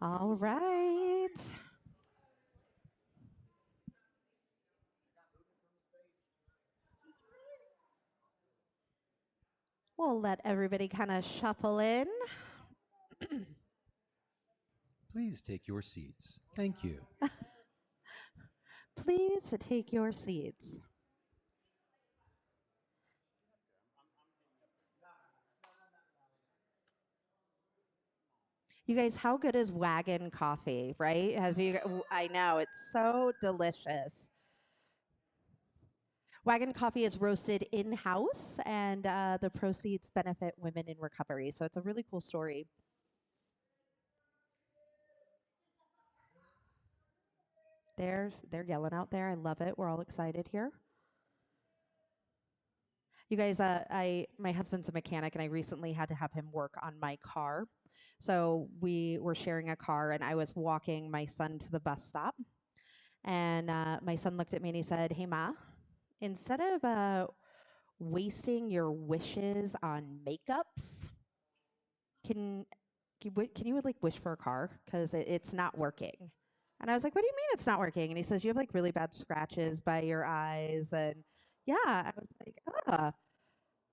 All right. We'll let everybody kind of shuffle in. Please take your seats. Thank you. Please take your seats. You guys, how good is Wagon coffee, right? I know, it's so delicious. Wagon coffee is roasted in-house, and the proceeds benefit women in recovery. So it's a really cool story. They're yelling out there. I love it. We're all excited here. You guys, my husband's a mechanic, and I recently had to have him work on my car. So we were sharing a car, and I was walking my son to the bus stop. And my son looked at me and he said, "Hey, Ma, instead of wasting your wishes on makeups, can you like wish for a car? Because it's not working." And I was like, "What do you mean it's not working?" And he says, "You have like really bad scratches by your eyes." And yeah, I was like, "Ah,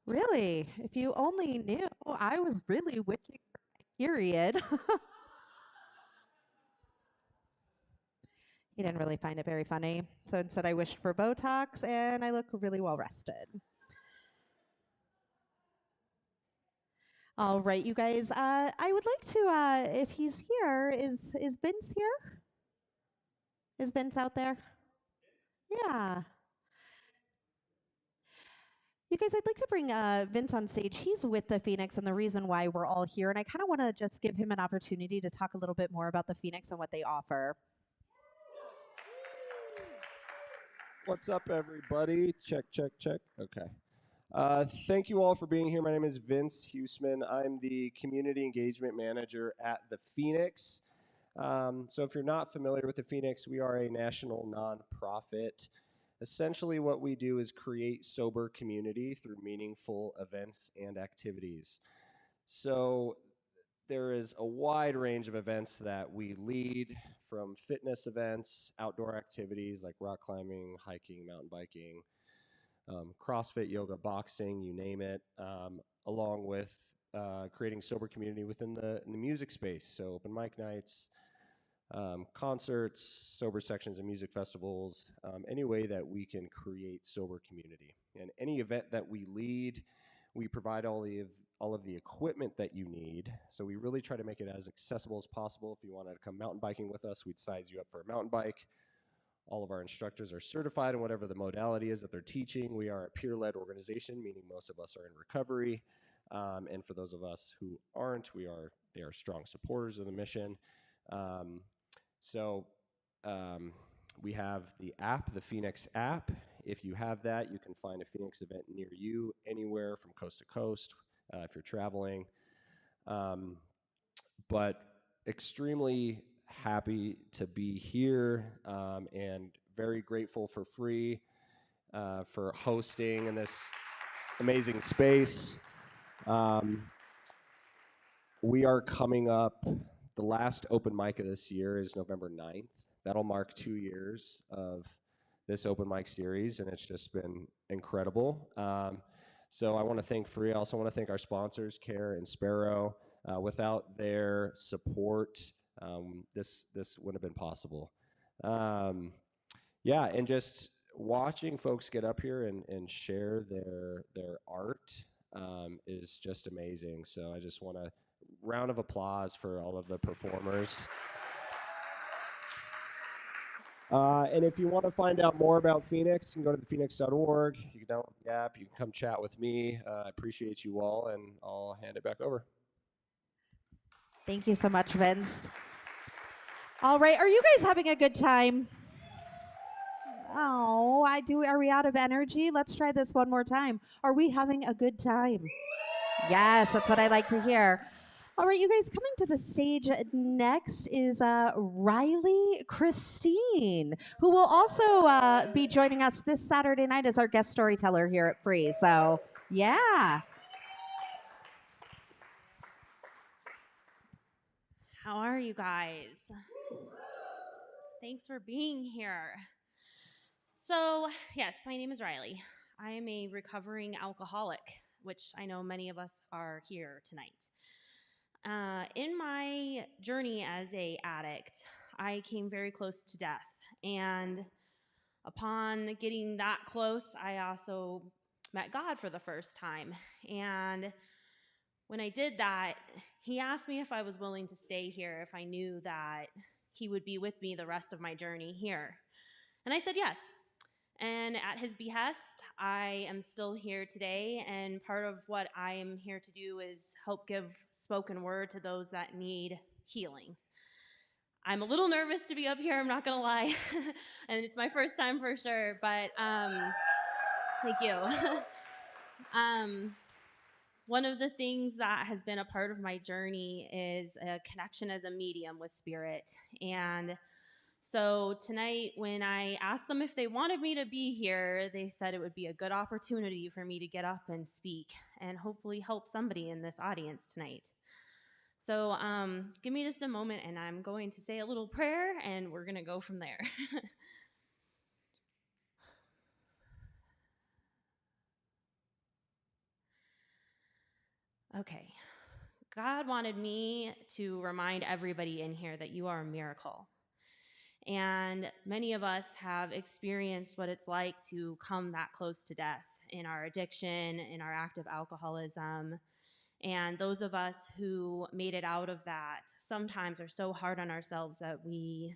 really? If you only knew, I was really wishing for my period." He didn't really find it very funny. So instead, I wished for Botox, and I look really well rested. All right, you guys. I would like to, if he's here, is Vince here? Is Vince out there? Yeah. You guys, I'd like to bring Vince on stage. He's with the Phoenix and the reason why we're all here. And I kind of want to just give him an opportunity to talk a little bit more about the Phoenix and what they offer. What's up, everybody? Check, check, check. Okay. Thank you all for being here. My name is Vince Huseman. I'm the Community Engagement Manager at the Phoenix. So if you're not familiar with the Phoenix, we are a national nonprofit. Essentially, what we do is create sober community through meaningful events and activities. So there is a wide range of events that we lead, from fitness events, outdoor activities like rock climbing, hiking, mountain biking, CrossFit, yoga, boxing, you name it, along with creating sober community within the music space. So open mic nights, concerts, sober sections of music festivals, any way that we can create sober community. And any event that we lead, we provide all of the equipment that you need. So we really try to make it as accessible as possible. If you wanted to come mountain biking with us, we'd size you up for a mountain bike. All of our instructors are certified in whatever the modality is that they're teaching. We are a peer-led organization, meaning most of us are in recovery. And for those of us who aren't, they are strong supporters of the mission. We have the app, the Phoenix app. If you have that, you can find a Phoenix event near you anywhere from coast to coast if you're traveling. But extremely happy to be here and very grateful for Free for hosting in this amazing space. We are coming up. The last open mic of this year is November 9th. That'll mark 2 years of this open mic series, and it's just been incredible. So I want to thank Free. I also want to thank our sponsors, Care and Sparrow. Without their support, this wouldn't have been possible. And just watching folks get up here and share their art is just amazing. So I just want a round of applause for all of the performers. And if you want to find out more about Phoenix, you can go to thephoenix.org. You can download the app. You can come chat with me. I appreciate you all, and I'll hand it back over. Thank you so much, Vince. All right, are you guys having a good time? Oh, are we out of energy? Let's try this one more time. Are we having a good time? Yes, that's what I like to hear. All right, you guys, coming to the stage next is Riley Christine, who will also be joining us this Saturday night as our guest storyteller here at Free. So, yeah. How are you guys? Thanks for being here. So, yes, my name is Riley. I am a recovering alcoholic, which I know many of us are here tonight. In my journey as an addict, I came very close to death. And upon getting that close, I also met God for the first time. And when I did that, he asked me if I was willing to stay here, if I knew that he would be with me the rest of my journey here. And I said yes. And at his behest, I am still here today. And part of what I am here to do is help give spoken word to those that need healing. I'm a little nervous to be up here, I'm not going to lie. And it's my first time for sure, but thank you. One of the things that has been a part of my journey is a connection as a medium with spirit. And so tonight, when I asked them if they wanted me to be here, they said it would be a good opportunity for me to get up and speak and hopefully help somebody in this audience tonight. So give me just a moment, and I'm going to say a little prayer, and we're going to go from there. Okay. God wanted me to remind everybody in here that you are a miracle. And many of us have experienced what it's like to come that close to death in our addiction, in our active alcoholism. And those of us who made it out of that sometimes are so hard on ourselves that we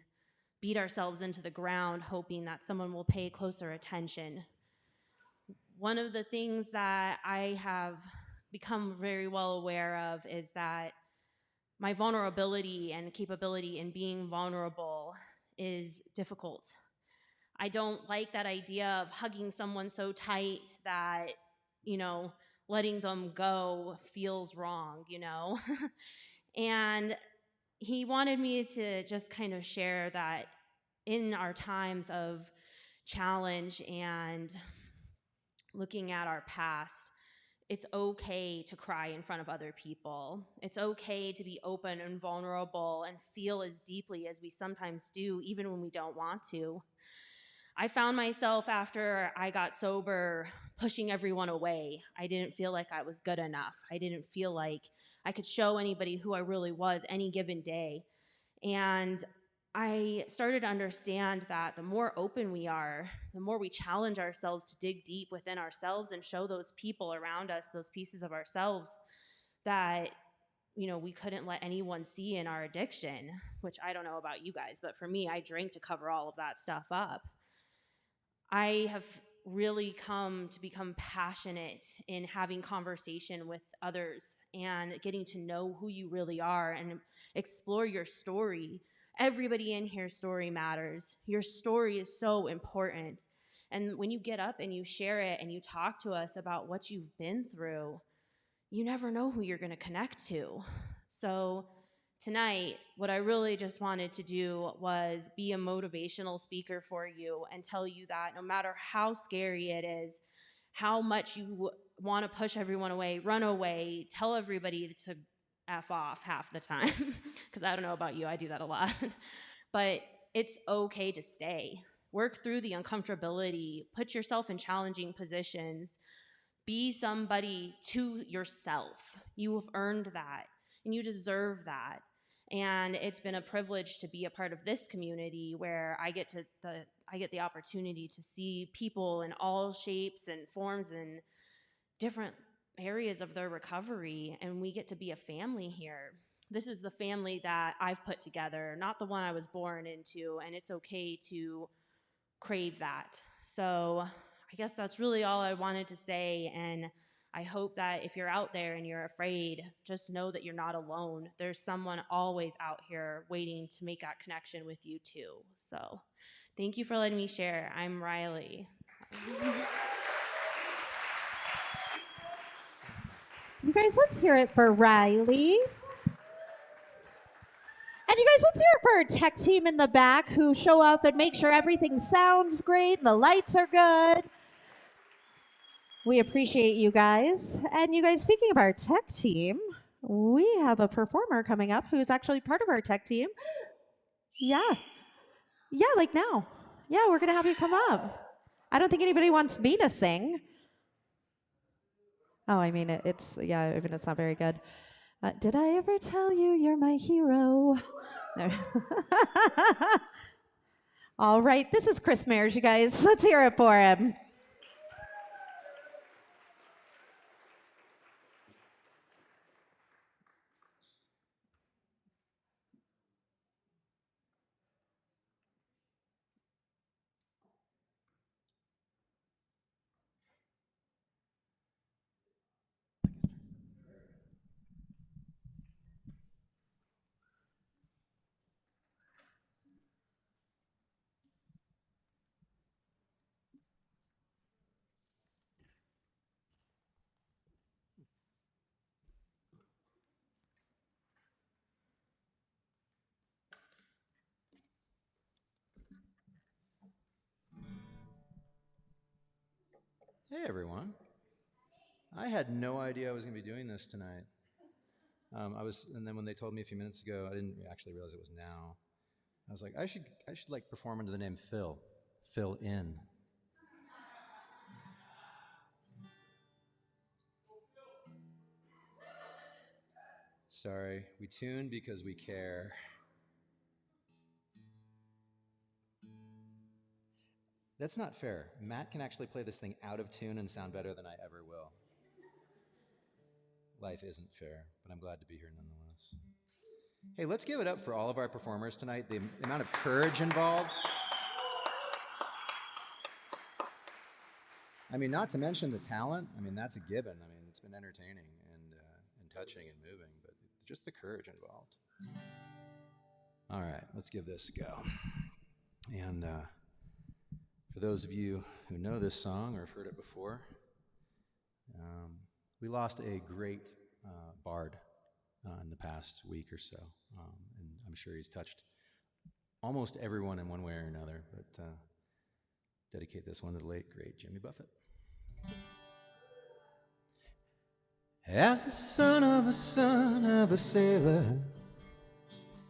beat ourselves into the ground hoping that someone will pay closer attention. One of the things that I have become very well aware of is that my vulnerability and capability in being vulnerable is difficult. I don't like that idea of hugging someone so tight that, letting them go feels wrong, And he wanted me to just kind of share that in our times of challenge and looking at our past, it's okay to cry in front of other people. It's okay to be open and vulnerable and feel as deeply as we sometimes do, even when we don't want to. I found myself after I got sober pushing everyone away. I didn't feel like I was good enough. I didn't feel like I could show anybody who I really was any given day. And I started to understand that the more open we are, the more we challenge ourselves to dig deep within ourselves and show those people around us, those pieces of ourselves that, we couldn't let anyone see in our addiction, which I don't know about you guys, but for me, I drank to cover all of that stuff up. I have really come to become passionate in having conversation with others and getting to know who you really are and explore your story. Everybody in here's story matters. Your story is so important. And when you get up and you share it and you talk to us about what you've been through, you never know who you're going to connect to. So tonight, what I really just wanted to do was be a motivational speaker for you and tell you that no matter how scary it is, how much you want to push everyone away, run away, tell everybody to F off half the time, because I don't know about you, I do that a lot. But it's okay to stay. Work through the uncomfortability, put yourself in challenging positions, be somebody to yourself. You have earned that, and you deserve that. And it's been a privilege to be a part of this community where I get the opportunity to see people in all shapes and forms and different areas of their recovery, and we get to be a family here. This is the family that I've put together, not the one I was born into, and it's okay to crave that. So I guess that's really all I wanted to say, and I hope that if you're out there and you're afraid, just know that you're not alone. There's someone always out here waiting to make that connection with you too. So thank you for letting me share. I'm Riley. You guys, let's hear it for Riley. And you guys, let's hear it for our tech team in the back who show up and make sure everything sounds great and the lights are good. We appreciate you guys. And you guys, speaking of our tech team, we have a performer coming up who's actually part of our tech team. Yeah. Yeah, like now. Yeah, we're going to have you come up. I don't think anybody wants me to sing. Oh, I mean, it's, yeah, even it's not very good. Did I ever tell you you're my hero? No. All right, this is Chris Mayers, you guys. Let's hear it for him. Hey everyone. I had no idea I was going to be doing this tonight. And then when they told me a few minutes ago, I didn't actually realize it was now. I was like, I should like perform under the name Phil. Fill in. Sorry, we tune because we care. That's not fair. Matt can actually play this thing out of tune and sound better than I ever will. Life isn't fair, but I'm glad to be here nonetheless. Hey, let's give it up for all of our performers tonight, the amount of courage involved. I mean, not to mention the talent. I mean, that's a given. I mean, it's been entertaining and touching and moving, but just the courage involved. All right, let's give this a go. And for those of you who know this song or have heard it before, we lost a great bard in the past week or so, and I'm sure he's touched almost everyone in one way or another, but dedicate this one to the late, great Jimmy Buffett. As the son of a sailor,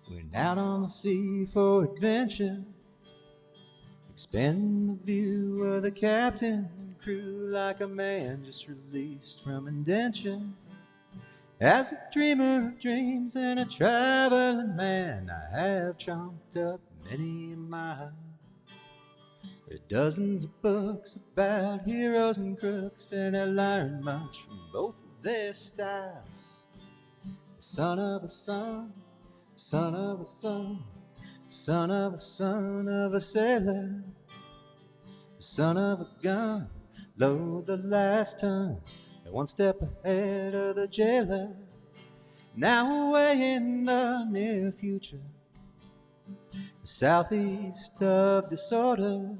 went out on the sea for adventure, expanding the view of the captain and crew like a man just released from indenture. As a dreamer of dreams and a traveling man, I have chomped up many a mile. There are dozens of books about heroes and crooks, and I learned much from both of their styles. The son of a son, son of a son, son of a son of a sailor, the son of a gun, load the last ton, and one step ahead of the jailer. Now away in the near future, the southeast of disorder,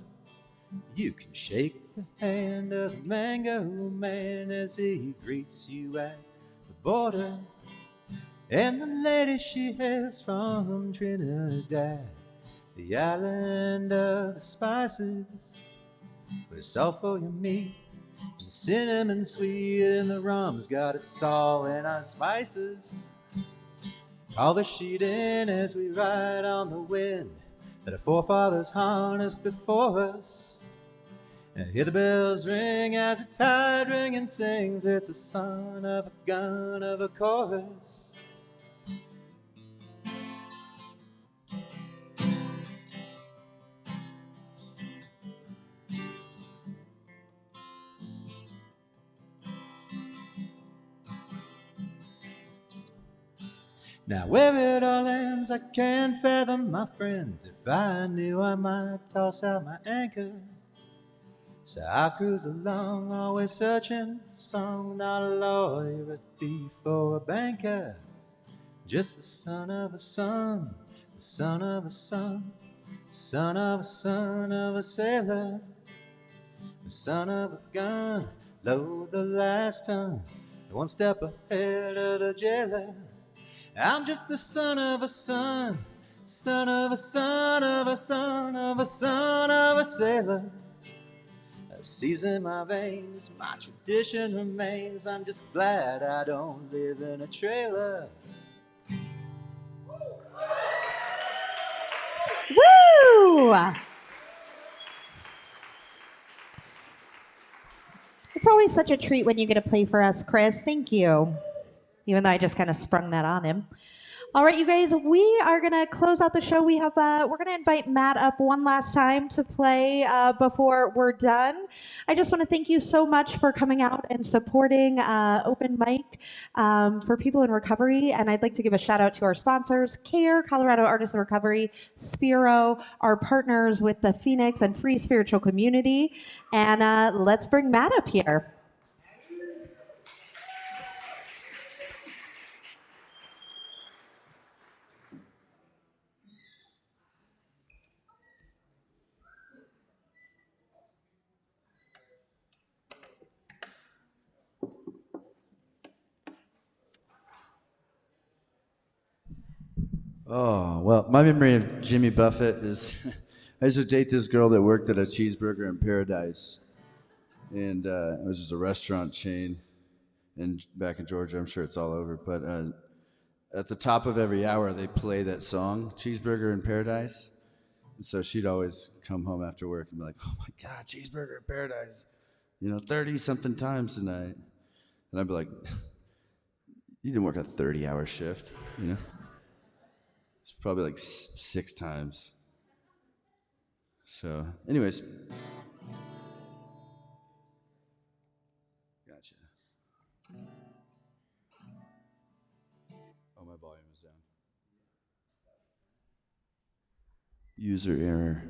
you can shake the hand of the Mango Man as he greets you at the border. And the lady she hails from Trinidad, the island of the spices, with salt for your meat and cinnamon sweet, and the rum's got its all in our spices. All the sheet in as we ride on the wind that our forefathers harnessed before us. And hear the bells ring as the tide ringing sings. It's a son of a gun of a chorus. Now where it all ends I can't fathom, my friends. If I knew I might toss out my anchor. So I cruise along, always searching for a song, not a lawyer, a thief, or a banker. Just the son of a son, the son of a son, son of a son of a sailor, the son of a gun, load the last ton, one step ahead of the jailer. I'm just the son of a son, Son of a son of a son of a son of a sailor. A seas in my veins, my tradition remains. I'm just glad I don't live in a trailer. Woo! It's always such a treat when you get to play for us, Chris. Thank you. Even though I just kind of sprung that on him. All right, you guys, we are going to close out the show. We're going to invite Matt up one last time to play before we're done. I just want to thank you so much for coming out and supporting Open Mic for people in recovery. And I'd like to give a shout out to our sponsors, CARE, Colorado Artists in Recovery, Spiro, our partners with the Phoenix and Free Spiritual Community. And let's bring Matt up here. Oh, well, my memory of Jimmy Buffett is I used to date this girl that worked at a Cheeseburger in Paradise. And it was just a restaurant chain back in Georgia. I'm sure it's all over. But at the top of every hour, they play that song, Cheeseburger in Paradise. And so she'd always come home after work and be like, oh, my God, Cheeseburger in Paradise. 30-something times tonight. And I'd be like, you didn't work a 30-hour shift, It's probably like 6 times. So, anyways. Gotcha. Oh, my volume is down. User error.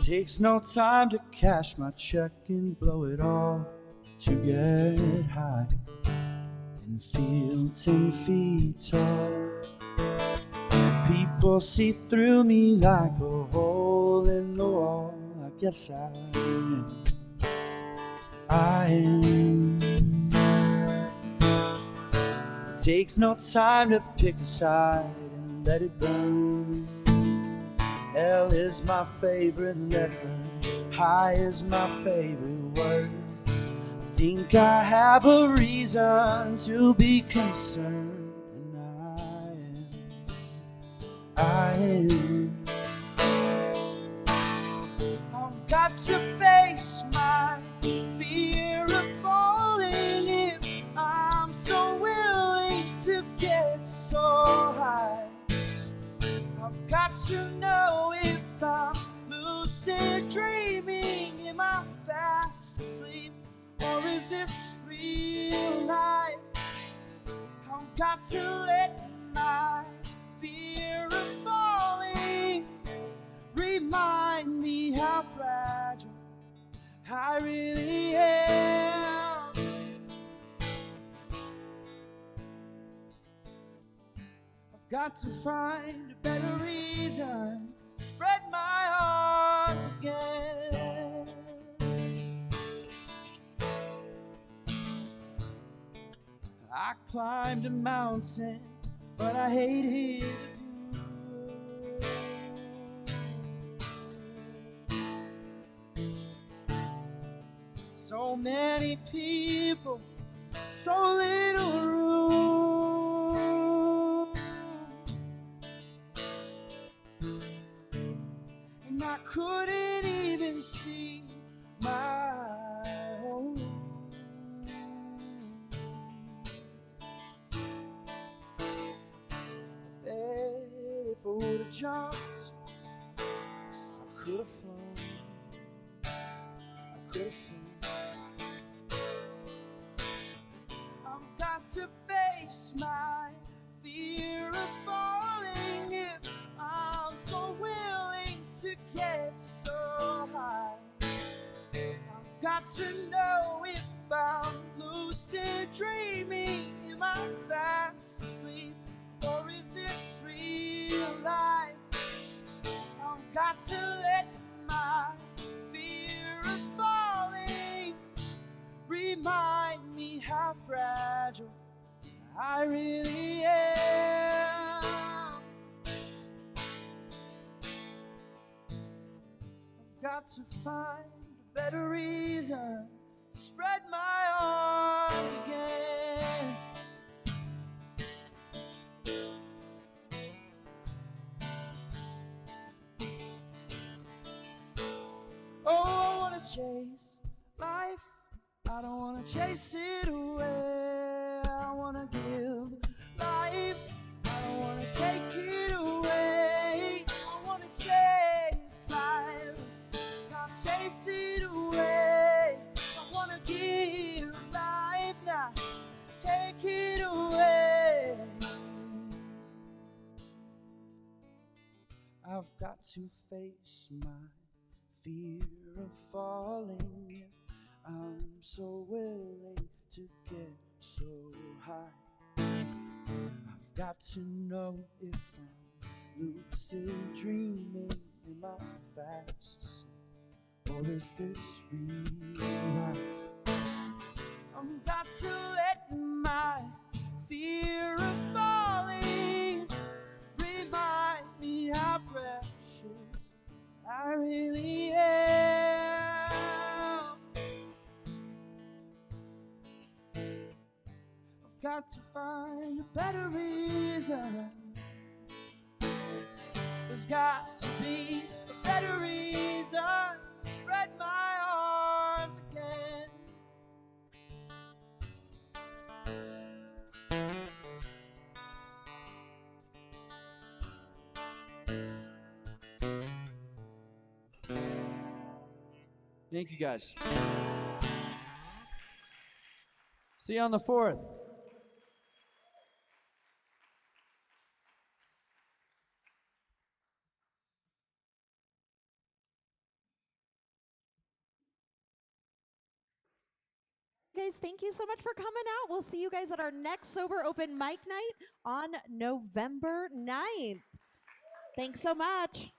Takes no time to cash my check and blow it all to get high and feel 10 feet tall. People see through me like a hole in the wall. I guess I am. It takes no time to pick a side and let it burn. Hell is my favorite letter, high is my favorite word. I think I have a reason to be concerned, and I am. I've got to face my fear of falling if I'm so willing to get so high. I've got to know if I'm lucid dreaming, am I fast asleep, or is this real life? I've got to let my fear of falling remind me how fragile I really am. I've got to find a better reason to spread my arms again. I climbed a mountain, but I hate his view. So many people, so little room. And I couldn't even see my home. If I would have jumped, I could have flown. I could have flown. I've got to face my fear of falling if I'm so willing to get so high. I've got to know if I'm lucid dreaming, am I fast asleep, or is this real life? I've got to let my fear of falling remind me how fragile I really am. I've got to find a better reason to spread my arms again. Oh, I wanna chase life, I don't wanna chase it away. I wanna give life, I don't wanna take it away. I wanna chase life, not chase it away. I wanna give life, not take it away. I've got to face my fear of falling if I'm so willing to get so high. I've got to know if I'm lucid dreaming, am I fast asleep, or is this real life? I've got to let my fear of falling remind me how precious I really am. I've got to find a better reason. There's got to be a better reason to spread my arms again. Thank you, guys. See you on the 4th. Guys, thank you so much for coming out. We'll see you guys at our next Sober Open Mic Night on November 9th. Thanks so much.